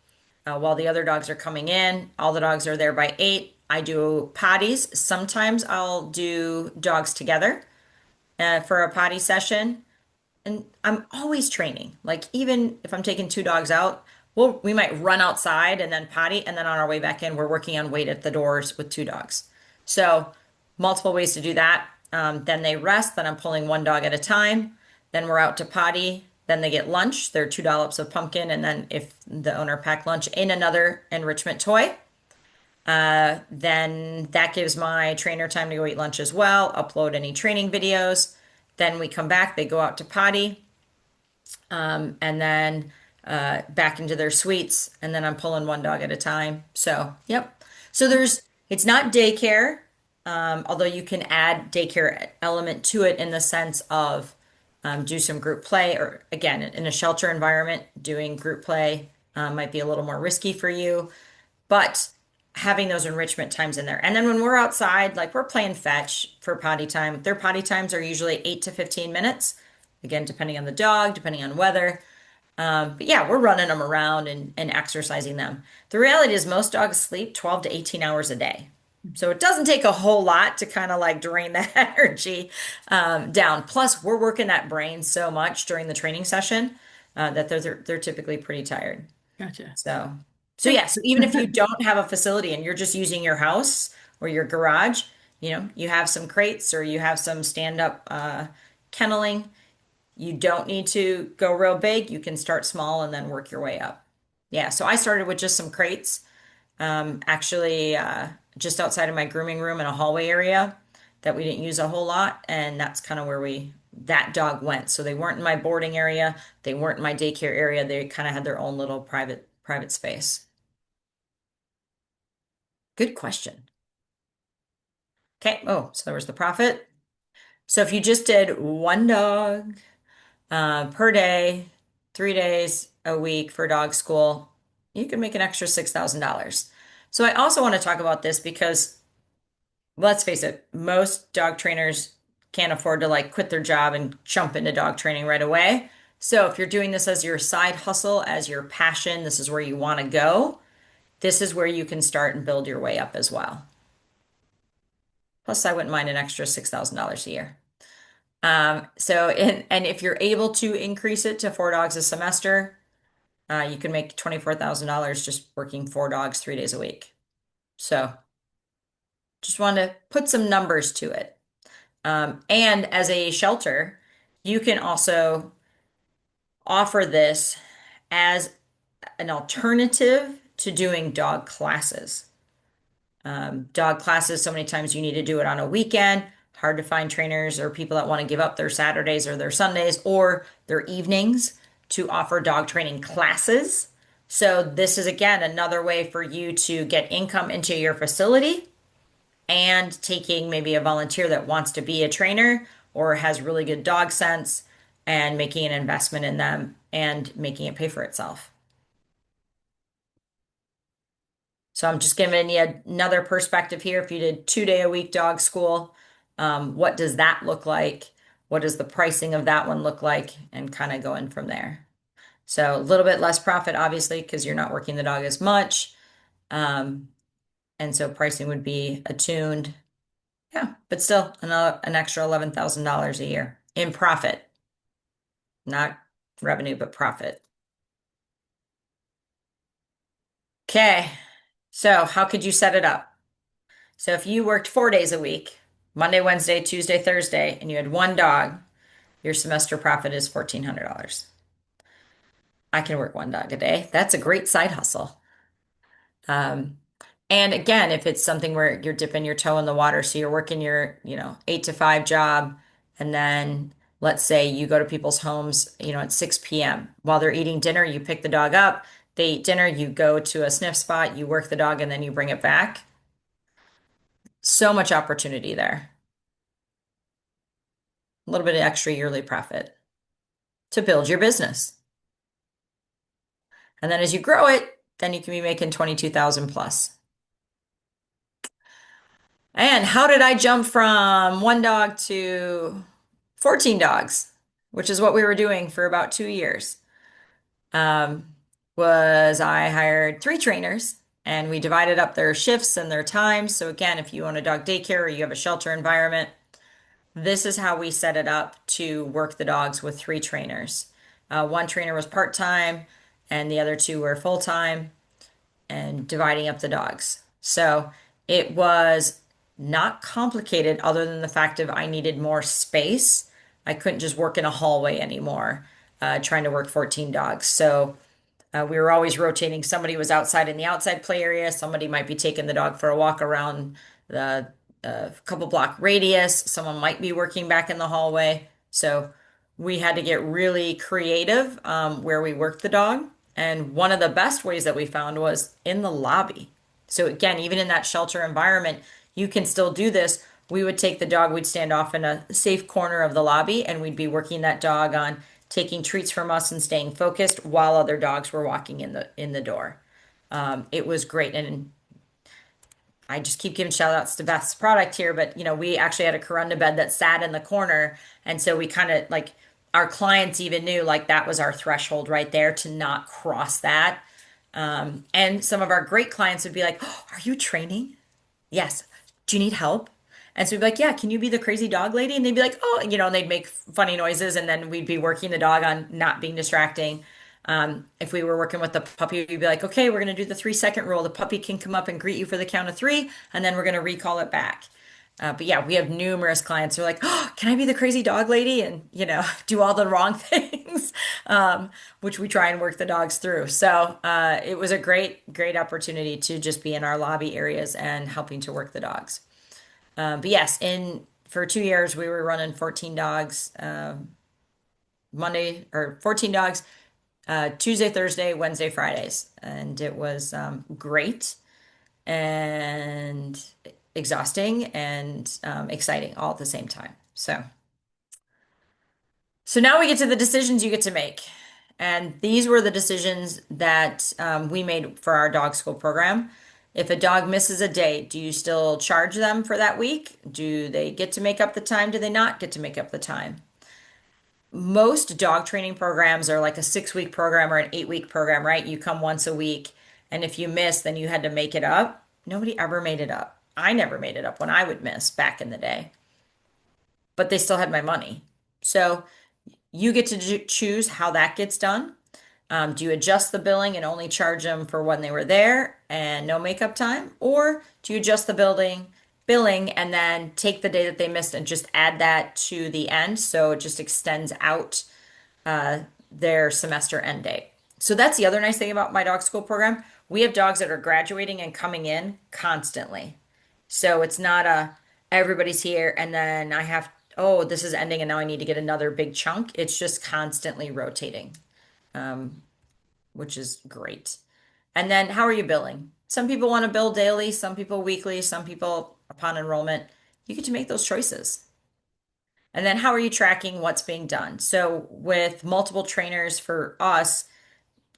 while the other dogs are coming in. All the dogs are there by 8. I do potties. Sometimes I'll do dogs together for a potty session. And I'm always training. Like even if I'm taking 2 dogs out, we might run outside and then potty, and then on our way back in, we're working on weight at the doors with 2 dogs. So multiple ways to do that. Then they rest. Then I'm pulling one dog at a time. Then we're out to potty. Then they get lunch, their two dollops of pumpkin, and then if the owner packed lunch in another enrichment toy, then that gives my trainer time to go eat lunch as well, upload any training videos. Then we come back, they go out to potty, and then back into their suites, and then I'm pulling one dog at a time. So, yep. So it's not daycare, although you can add daycare element to it in the sense of do some group play, or again, in a shelter environment, doing group play might be a little more risky for you, but having those enrichment times in there. And then when we're outside, like we're playing fetch for potty time, their potty times are usually 8 to 15 minutes, again, depending on the dog, depending on weather. But yeah, we're running them around and exercising them. The reality is most dogs sleep 12 to 18 hours a day. So it doesn't take a whole lot to kind of like drain that energy down. Plus, we're working that brain so much during the training session that they're typically pretty tired. Gotcha. So, so Thank yeah, so even if you don't have a facility and you're just using your house or your garage, you have some crates or you have some stand-up kenneling. You don't need to go real big. You can start small and then work your way up. Yeah, so I started with just some crates, actually, just outside of my grooming room in a hallway area that we didn't use a whole lot, and that's kind of where that dog went. So they weren't in my boarding area, they weren't in my daycare area. They kind of had their own little private space. Good question. Okay. Oh, so there was the profit. So if you just did one dog per day, 3 days a week for dog school, you can make an extra $6,000. So I also want to talk about this because let's face it, most dog trainers can't afford to like quit their job and jump into dog training right away. So if you're doing this as your side hustle, as your passion, this is where you want to go, this is where you can start and build your way up as well. Plus, I wouldn't mind an extra $6,000 a year. And if you're able to increase it to four dogs a semester, you can make $24,000 just working four dogs 3 days a week. So just want to put some numbers to it. And as a shelter, you can also offer this as an alternative to doing dog classes. Dog classes, so many times you need to do it on a weekend. Hard to find trainers or people that want to give up their Saturdays or their Sundays or their evenings to offer dog training classes. So, this is again another way for you to get income into your facility and taking maybe a volunteer that wants to be a trainer or has really good dog sense and making an investment in them and making it pay for itself. So I'm just giving you another perspective here. If you did 2 day a week dog school, what does that look like? What does the pricing of that one look like? And kind of going from there. So a little bit less profit, obviously, because you're not working the dog as much. Um, and so pricing would be attuned. Yeah, but still an extra $11,000 a year in profit, not revenue, but profit. Okay, so how could you set it up? So if you worked 4 days a week, Monday, Wednesday, Tuesday, Thursday, and you had one dog, your semester profit is $1,400. I can work one dog a day. That's a great side hustle. Um, and again, if it's something where you're dipping your toe in the water, so you're working your, 8 to 5 job, and then let's say you go to people's homes, at 6 p.m. While they're eating dinner, you pick the dog up, they eat dinner, you go to a sniff spot, you work the dog, and then you bring it back. So much opportunity there. A little bit of extra yearly profit to build your business. And then as you grow it, then you can be making 22,000 plus. And how did I jump from one dog to 14 dogs, which is what we were doing for about 2 years? Um, was I hired 3 trainers and we divided up their shifts and their times. So again, if you own a dog daycare or you have a shelter environment, this is how we set it up to work the dogs with 3 trainers. One trainer was part-time and the other 2 were full-time and dividing up the dogs. So it was not complicated other than the fact of I needed more space. I couldn't just work in a hallway anymore. trying to work 14 dogs. So we were always rotating. Somebody was outside in the outside play area. Somebody might be taking the dog for a walk around the couple block radius. Someone might be working back in the hallway. So we had to get really creative where we worked the dog. And one of the best ways that we found was in the lobby. So again, even in that shelter environment, you can still do this. We would take the dog, we'd stand off in a safe corner of the lobby, and we'd be working that dog on taking treats from us and staying focused while other dogs were walking in the door. It was great, and I just keep giving shout outs to Beth's product here, but we actually had a Kuranda bed that sat in the corner, and so we kind of like our clients even knew like that was our threshold right there to not cross that. And some of our great clients would be like, oh, "Are you training? Yes. Do you need help?" And so we'd be like, "Yeah, can you be the crazy dog lady?" And they'd be like, "Oh," and they'd make funny noises, and then we'd be working the dog on not being distracting. If we were working with the puppy, we'd be like, "Okay, we're going to do the 3 second rule. The puppy can come up and greet you for the count of three, and then we're going to recall it back." But yeah, we have numerous clients who are like, "Oh, can I be the crazy dog lady?" And do all the wrong things, which we try and work the dogs through. So it was a great, great opportunity to just be in our lobby areas and helping to work the dogs. But yes, in for 2 years we were running 14 dogs Monday or 14 dogs Tuesday, Thursday, Wednesday, Fridays, and it was great and exhausting and exciting all at the same time. So now we get to the decisions you get to make. And these were the decisions that we made for our dog school program. If a dog misses a day, do you still charge them for that week? Do they get to make up the time? Do they not get to make up the time? Most dog training programs are like a 6 week program or an 8 week program, right? You come once a week, and if you miss, then you had to make it up. Nobody ever made it up. I never made it up when I would miss back in the day, but they still had my money. So you get to choose how that gets done. Do you adjust the billing and only charge them for when they were there and no makeup time? Or do you adjust the billing and then take the day that they missed and just add that to the end so it just extends out their semester end date? So that's the other nice thing about my dog school program. We have dogs that are graduating and coming in constantly. So it's not a everybody's here and then oh, this is ending and now I need to get another big chunk. It's just constantly rotating, which is great. And then how are you billing? Some people want to bill daily, some people weekly, some people upon enrollment. You get to make those choices. And then how are you tracking what's being done? So with multiple trainers for us,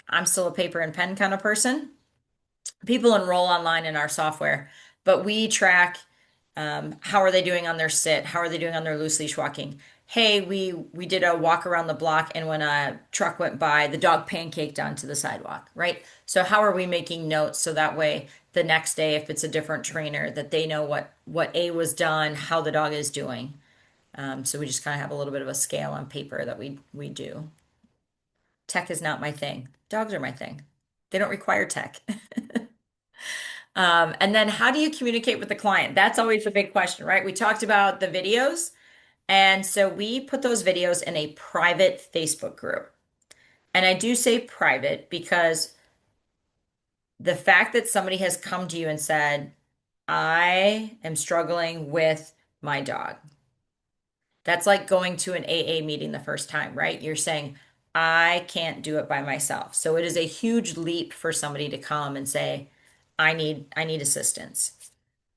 I'm still a paper and pen kind of person. People enroll online in our software, but we track how are they doing on their sit? How are they doing on their loose leash walking? Hey, we did a walk around the block, and when a truck went by, the dog pancaked onto the sidewalk, right? So how are we making notes so that way the next day, if it's a different trainer, that they know what A was done, how the dog is doing. So we just kind of have a little bit of a scale on paper that we do. Tech is not my thing. Dogs are my thing. They don't require tech. And then how do you communicate with the client? That's always the big question, right? We talked about the videos. And so we put those videos in a private Facebook group. And I do say private because the fact that somebody has come to you and said, I am struggling with my dog. That's like going to an AA meeting the first time, right? You're saying, I can't do it by myself. So it is a huge leap for somebody to come and say, I need assistance.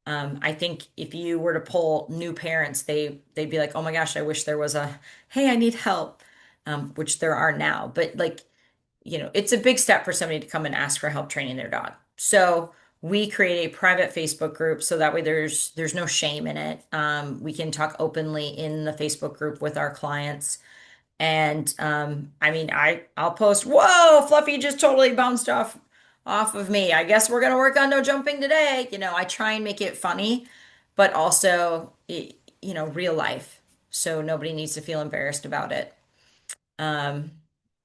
I think if you were to poll new parents, they'd be like, "Oh my gosh, I wish there was a hey, I need help," which there are now. But like, it's a big step for somebody to come and ask for help training their dog. So we create a private Facebook group so that way there's no shame in it. We can talk openly in the Facebook group with our clients. And I mean, I'll post, "Whoa, Fluffy just totally bounced off of me. I guess we're gonna work on no jumping today." I try and make it funny, but also real life, so nobody needs to feel embarrassed about it. Um,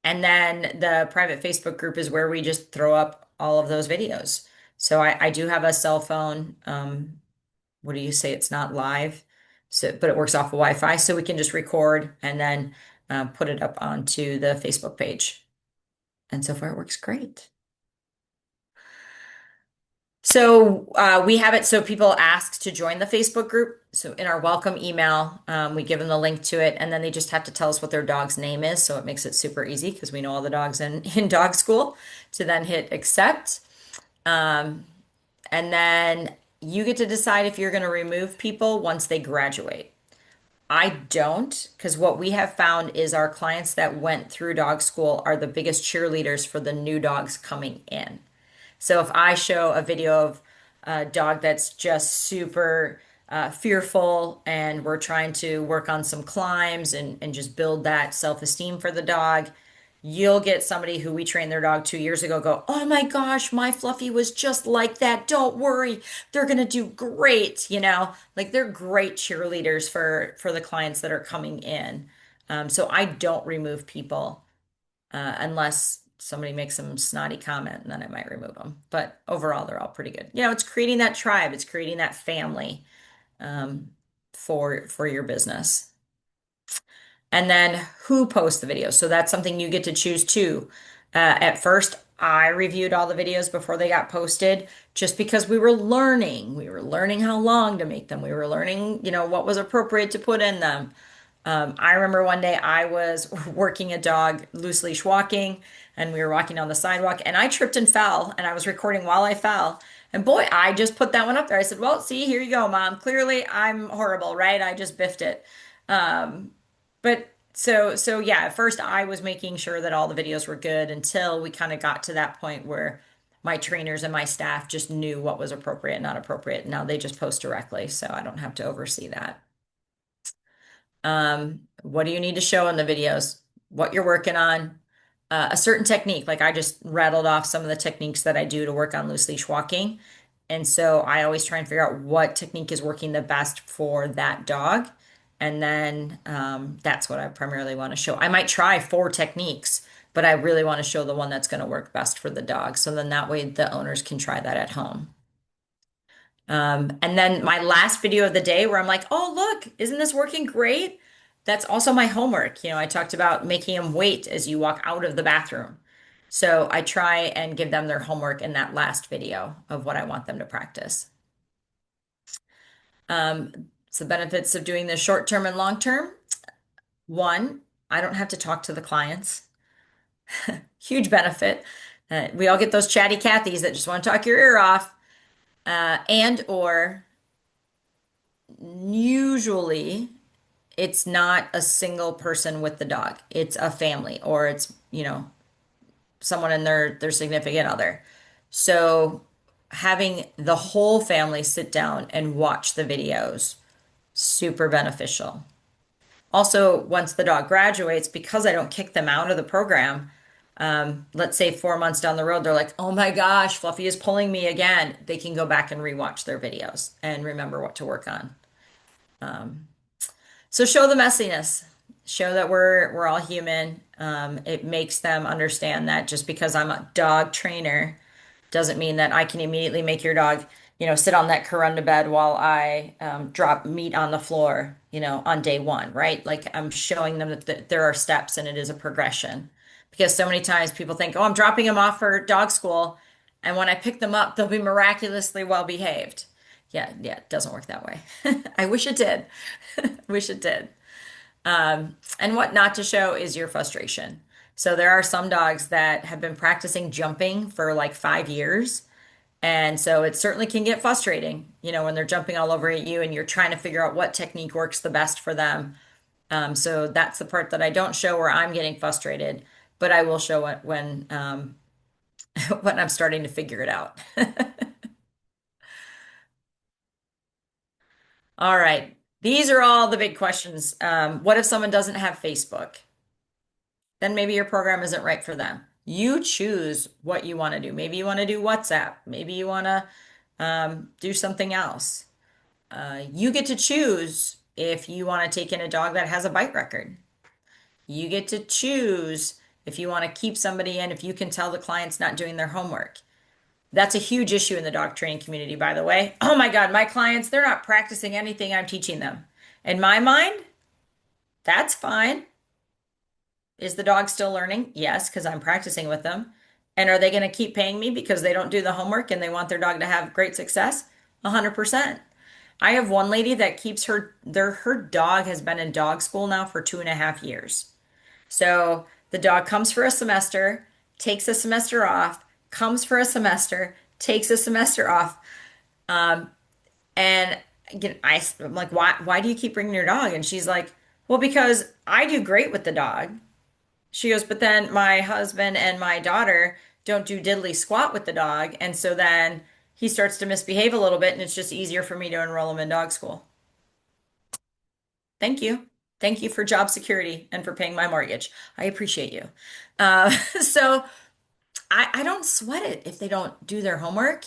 and then the private Facebook group is where we just throw up all of those videos. So I do have a cell phone. What do you say? It's not live, so but it works off of Wi-Fi, so we can just record and then put it up onto the Facebook page. And so far it works great. So we have it so people ask to join the Facebook group. So in our welcome email, we give them the link to it, and then they just have to tell us what their dog's name is. So it makes it super easy because we know all the dogs in dog school to then hit accept. Um, and then you get to decide if you're going to remove people once they graduate. I don't, because what we have found is our clients that went through dog school are the biggest cheerleaders for the new dogs coming in. So if I show a video of a dog that's just super fearful and we're trying to work on some climbs and just build that self-esteem for the dog, you'll get somebody who we trained their dog 2 years ago go, "Oh my gosh, my Fluffy was just like that. Don't worry. They're gonna do great." Like they're great cheerleaders for the clients that are coming in. So I don't remove people unless somebody makes some snotty comment, and then I might remove them. But overall, they're all pretty good. It's creating that tribe, it's creating that family um, for your business. And then who posts the videos? So that's something you get to choose too. At first, I reviewed all the videos before they got posted just because we were learning. We were learning how long to make them. We were learning, what was appropriate to put in them. I remember one day I was working a dog loose leash walking, and we were walking on the sidewalk, and I tripped and fell, and I was recording while I fell. And boy, I just put that one up there. I said, "Well, see, here you go, Mom. Clearly, I'm horrible, right? I just biffed it." Um, but so yeah, at first I was making sure that all the videos were good until we kind of got to that point where my trainers and my staff just knew what was appropriate and not appropriate. Now they just post directly, so I don't have to oversee that. What do you need to show in the videos? What you're working on, a certain technique. Like I just rattled off some of the techniques that I do to work on loose leash walking. And so I always try and figure out what technique is working the best for that dog. And then that's what I primarily want to show. I might try 4 techniques, but I really want to show the one that's going to work best for the dog. So then that way the owners can try that at home. And then my last video of the day where I'm like, "Oh, look, isn't this working great?" That's also my homework. I talked about making them wait as you walk out of the bathroom. So I try and give them their homework in that last video of what I want them to practice. So benefits of doing this short term and long term. One, I don't have to talk to the clients. Huge benefit. We all get those chatty Cathys that just want to talk your ear off. And or usually it's not a single person with the dog. It's a family or it's, someone and their significant other. So having the whole family sit down and watch the videos, super beneficial. Also, once the dog graduates, because I don't kick them out of the program, let's say 4 months down the road, they're like, "Oh my gosh, Fluffy is pulling me again." They can go back and rewatch their videos and remember what to work on. So show the messiness. Show that we're all human. It makes them understand that just because I'm a dog trainer doesn't mean that I can immediately make your dog, sit on that Kuranda bed while I drop meat on the floor, on day one, right? Like I'm showing them that there are steps and it is a progression. Because so many times people think, "Oh, I'm dropping them off for dog school," and when I pick them up, they'll be miraculously well behaved. Yeah, yeah, it doesn't work that way. I wish it did. Wish it did. And what not to show is your frustration. So there are some dogs that have been practicing jumping for like 5 years. And so it certainly can get frustrating, when they're jumping all over at you and you're trying to figure out what technique works the best for them. So that's the part that I don't show where I'm getting frustrated, but I will show it when when I'm starting to figure it out. All right. These are all the big questions. What if someone doesn't have Facebook? Then maybe your program isn't right for them. You choose what you want to do. Maybe you want to do WhatsApp. Maybe you want to do something else. You get to choose if you want to take in a dog that has a bite record. You get to choose if you want to keep somebody in, if you can tell the client's not doing their homework. That's a huge issue in the dog training community, by the way. Oh my God, my clients, they're not practicing anything I'm teaching them. In my mind, that's fine. Is the dog still learning? Yes, because I'm practicing with them. And are they going to keep paying me because they don't do the homework and they want their dog to have great success? 100%. I have one lady that keeps her dog has been in dog school now for 2.5 years. So the dog comes for a semester, takes a semester off, comes for a semester, takes a semester off. And again, I'm like, why do you keep bringing your dog? And she's like, well, because I do great with the dog. She goes, but then my husband and my daughter don't do diddly squat with the dog. And so then he starts to misbehave a little bit, and it's just easier for me to enroll him in dog school. Thank you. Thank you for job security and for paying my mortgage. I appreciate you. So I don't sweat it if they don't do their homework.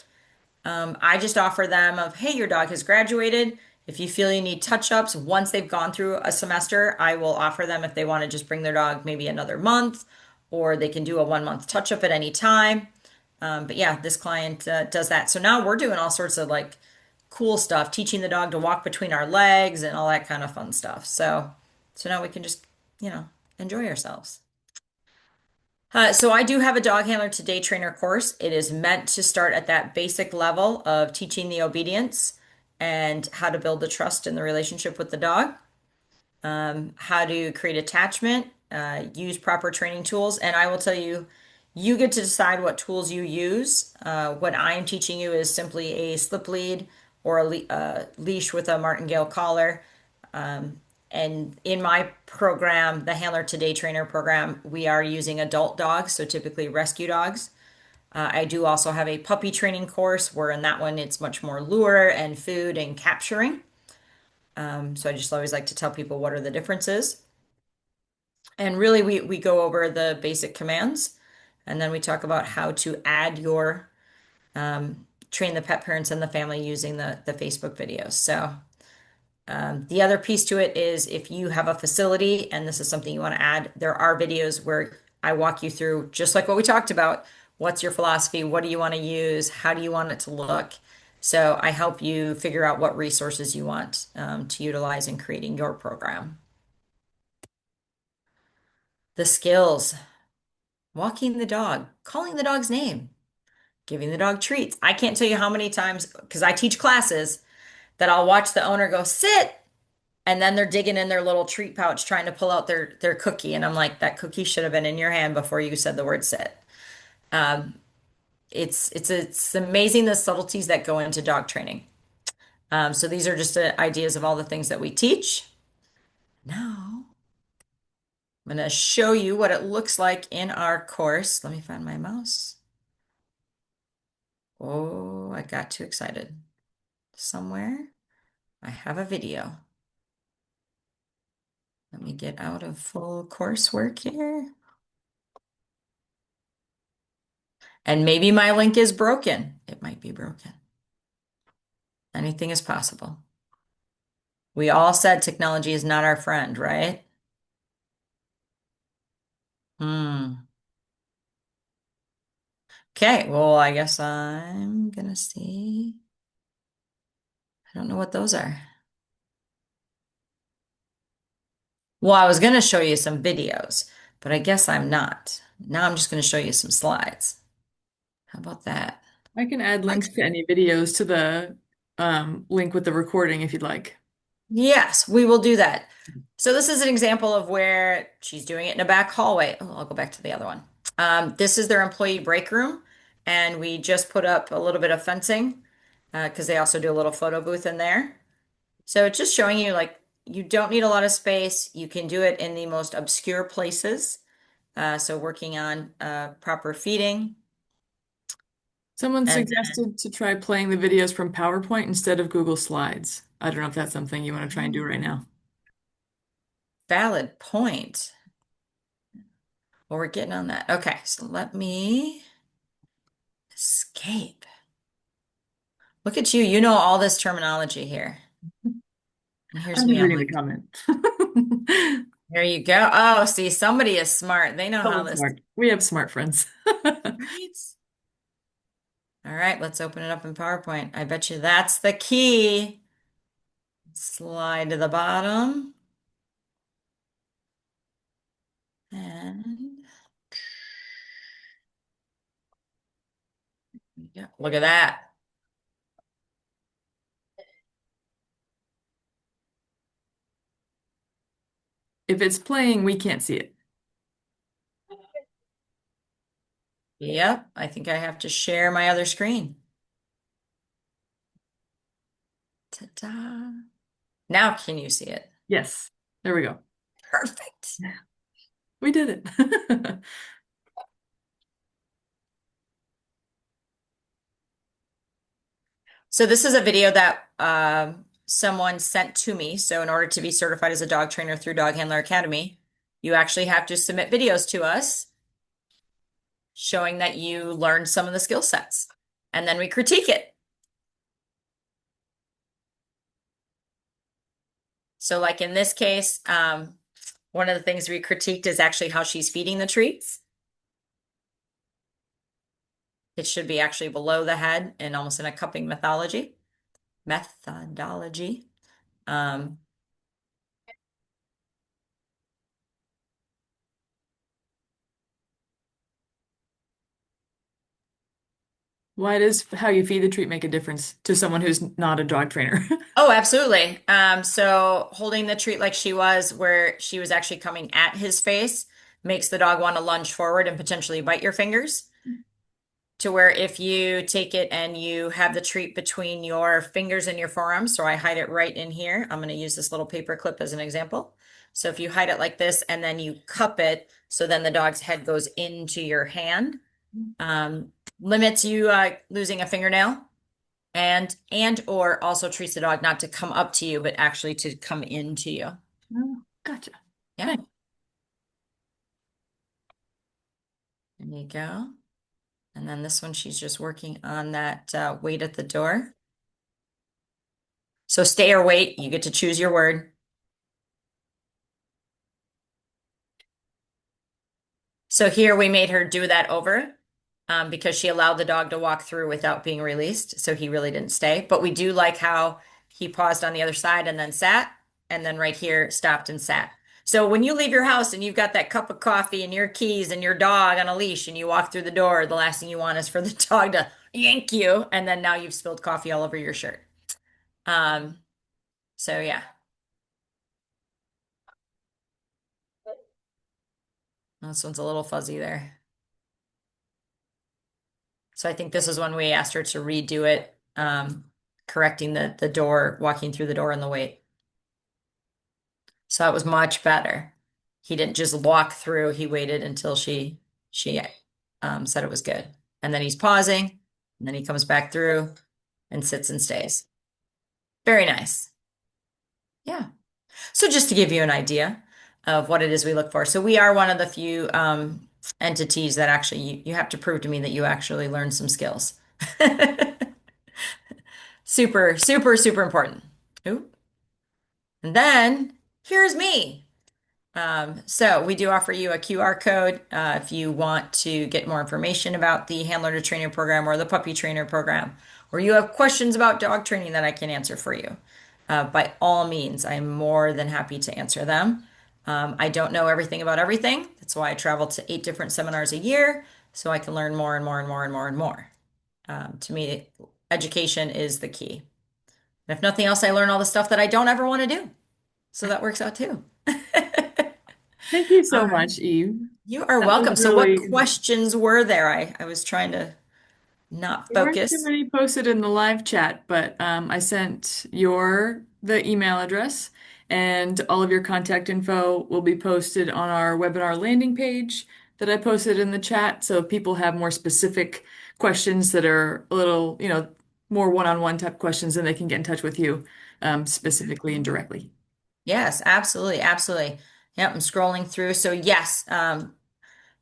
I just offer them of, hey, your dog has graduated. If you feel you need touch-ups once they've gone through a semester, I will offer them if they want to just bring their dog maybe another month, or they can do a 1 month touch-up at any time. But yeah, this client does that. So now we're doing all sorts of like cool stuff, teaching the dog to walk between our legs and all that kind of fun stuff. So now we can just, you know, enjoy ourselves. So I do have a dog handler to day trainer course. It is meant to start at that basic level of teaching the obedience and how to build the trust in the relationship with the dog, how to create attachment, use proper training tools. And I will tell you, you get to decide what tools you use. What I am teaching you is simply a slip lead or leash with a martingale collar. And in my program, the Handler Today Trainer program, we are using adult dogs, so typically rescue dogs. I do also have a puppy training course where in that one it's much more lure and food and capturing. So I just always like to tell people what are the differences. And really, we go over the basic commands and then we talk about how to add your train the pet parents and the family using the Facebook videos. So the other piece to it is if you have a facility and this is something you want to add, there are videos where I walk you through just like what we talked about. What's your philosophy? What do you want to use? How do you want it to look? So I help you figure out what resources you want to utilize in creating your program. The skills, walking the dog, calling the dog's name, giving the dog treats. I can't tell you how many times, because I teach classes, that I'll watch the owner go, sit, and then they're digging in their little treat pouch trying to pull out their cookie. And I'm like, that cookie should have been in your hand before you said the word sit. It's amazing the subtleties that go into dog training. So these are just ideas of all the things that we teach. Now I'm going to show you what it looks like in our course. Let me find my mouse. Oh, I got too excited. Somewhere I have a video. Let me get out of full coursework here. And maybe my link is broken. It might be broken. Anything is possible. We all said technology is not our friend, right? Hmm. Okay, well, I guess I'm gonna see. I don't know what those are. Well, I was gonna show you some videos, but I guess I'm not. Now I'm just gonna show you some slides. How about that? I can add I links to any videos to the link with the recording if you'd like. Yes, we will do that. So this is an example of where she's doing it in a back hallway. Oh, I'll go back to the other one. This is their employee break room, and we just put up a little bit of fencing because they also do a little photo booth in there. So it's just showing you like you don't need a lot of space. You can do it in the most obscure places. So working on proper feeding. Someone And suggested to try playing the videos from PowerPoint instead of Google Slides. I don't know if that's something you want to try and do right now. valid point. Well, we're getting on that. Okay, so let me escape. Look at you. You know all this terminology here. And here's I'm me. just I'm reading the like, comment. here you go. Oh, see, somebody is smart. They know how Someone's this, smart. We have smart friends. right? All right, let's open it up in PowerPoint. I bet you that's the key. Slide to the bottom. And yeah, look at that. If it's playing, we can't see it. Yep, I think I have to share my other screen. Ta-da. Now can you see it? Yes. There we go. Perfect. We did it. So this is a video that someone sent to me. So in order to be certified as a dog trainer through Dog Handler Academy, you actually have to submit videos to us showing that you learned some of the skill sets. And then we critique it. So like in this case, one of the things we critiqued is actually how she's feeding the treats. It should be actually below the head and almost in a cupping methodology. Um, Why does how you feed the treat make a difference to someone who's not a dog trainer? oh, absolutely. So holding the treat like she was, where she was actually coming at his face, makes the dog want to lunge forward and potentially bite your fingers. To where if you take it and you have the treat between your fingers and your forearms, so I hide it right in here. I'm going to use this little paper clip as an example. So if you hide it like this and then you cup it, so then the dog's head goes into your hand, um, limits you losing a fingernail and or also treats the dog not to come up to you, but actually to come into you. Oh, gotcha. Yeah, Thanks. there you go. And then this one, she's just working on that wait at the door. So stay or wait, you get to choose your word. So here we made her do that over because she allowed the dog to walk through without being released. So he really didn't stay. But we do like how he paused on the other side and then sat, and then right here stopped and sat. So when you leave your house and you've got that cup of coffee and your keys and your dog on a leash and you walk through the door, the last thing you want is for the dog to yank you. And then now you've spilled coffee all over your shirt. Um, so yeah, this one's a little fuzzy there. So I think this is when we asked her to redo it, correcting the door, walking through the door on the wait. So that was much better. He didn't just walk through, he waited until she said it was good. And then he's pausing, and then he comes back through and sits and stays. Very nice. Yeah. So just to give you an idea of what it is we look for. So we are one of the few entities that actually you have to prove to me that you actually learned some skills. Super, super, super important. Ooh. And then here's me. So we do offer you a QR code if you want to get more information about the Handler to Trainer program or the Puppy Trainer program, or you have questions about dog training that I can answer for you. By all means, I'm more than happy to answer them. I don't know everything about everything. That's why I travel to 8 different seminars a year, so I can learn more and more and more and more and more. To me, education is the key. And if nothing else, I learn all the stuff that I don't ever want to do. So that works out too. Thank you All so right. much, Eve. You are That was welcome. So what really, questions were there? I was trying to not there weren't too focus. many posted in the live chat, but I sent the email address and all of your contact info will be posted on our webinar landing page that I posted in the chat. So if people have more specific questions that are a little, more one-on-one type questions, then they can get in touch with you specifically and directly. Yes, absolutely, absolutely. Yep, I'm scrolling through. So yes,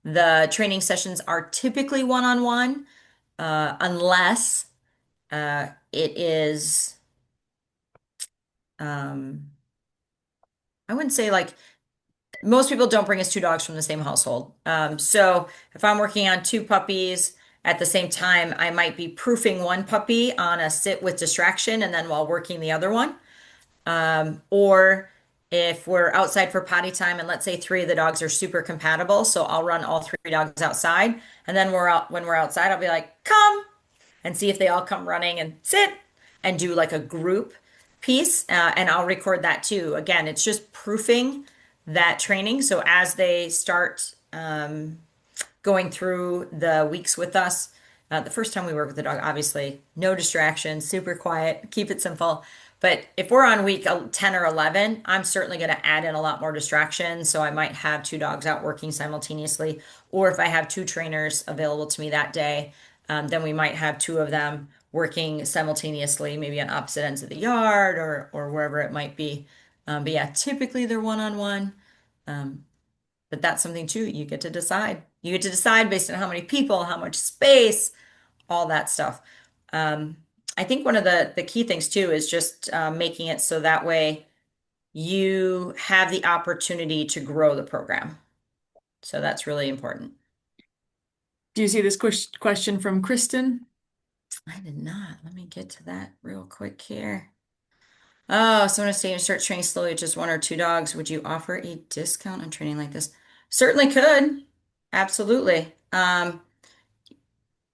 the training sessions are typically one-on-one, unless it is um, I wouldn't say like most people don't bring us two dogs from the same household. So if I'm working on two puppies at the same time, I might be proofing one puppy on a sit with distraction and then while working the other one. Or if we're outside for potty time and let's say three of the dogs are super compatible, so I'll run all three dogs outside. And then when we're outside, I'll be like, come and see if they all come running and sit and do like a group piece. And I'll record that too. Again, it's just proofing that training. So as they start going through the weeks with us. The first time we work with the dog, obviously, no distractions, super quiet, keep it simple. But if we're on week 10 or 11, I'm certainly going to add in a lot more distractions. So I might have two dogs out working simultaneously. Or if I have two trainers available to me that day, then we might have two of them working simultaneously, maybe on opposite ends of the yard or wherever it might be. But yeah, typically they're one on one. But that's something too you get to decide. You get to decide based on how many people, how much space, all that stuff. Um, I think one of the key things too is just making it so that way you have the opportunity to grow the program. So that's really important. Do you see this question from Kristen? I did not. Let me get to that real quick here. Oh, someone is saying start training slowly with just one or two dogs. Would you offer a discount on training like this? Certainly could. Absolutely.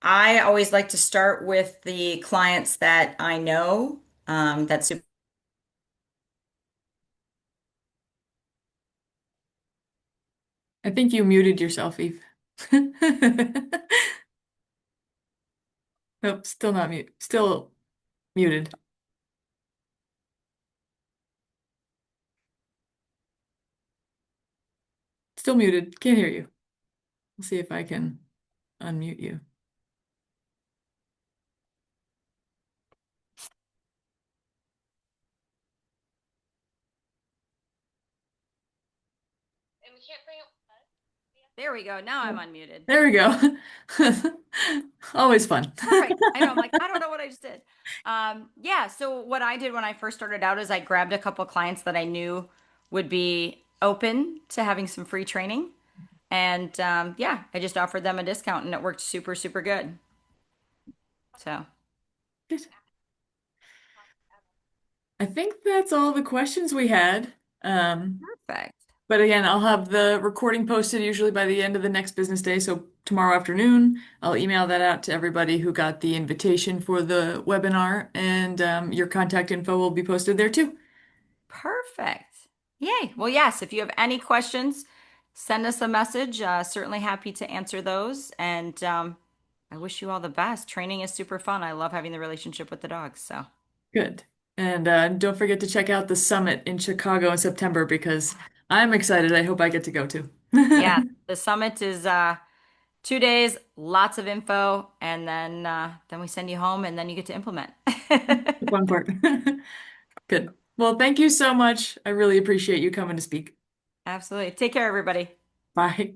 I always like to start with the clients that I know. That's super. I think you muted yourself, Eve. Nope, still not mute. Still muted. Still muted. Can't hear you. We'll see if I can unmute you. There we go. Now I'm unmuted. There we go. Always fun. Perfect. I know. I'm like, I don't know what I just did. Yeah. So what I did when I first started out is I grabbed a couple clients that I knew would be open to having some free training. And yeah, I just offered them a discount and it worked super, super good. So Good. I think that's all the questions we had. perfect. But again, I'll have the recording posted usually by the end of the next business day. So tomorrow afternoon, I'll email that out to everybody who got the invitation for the webinar, and your contact info will be posted there too. Perfect. Yay. Well, yes, if you have any questions, send us a message. Certainly happy to answer those. And I wish you all the best. Training is super fun. I love having the relationship with the dogs. So, Good. And don't forget to check out the summit in Chicago in September because I'm excited. I hope I get to go too. yeah, the summit is 2 days, lots of info, and then we send you home and then you get to implement. The fun part. Good. Well, thank you so much. I really appreciate you coming to speak. Absolutely. Take care, everybody. Bye.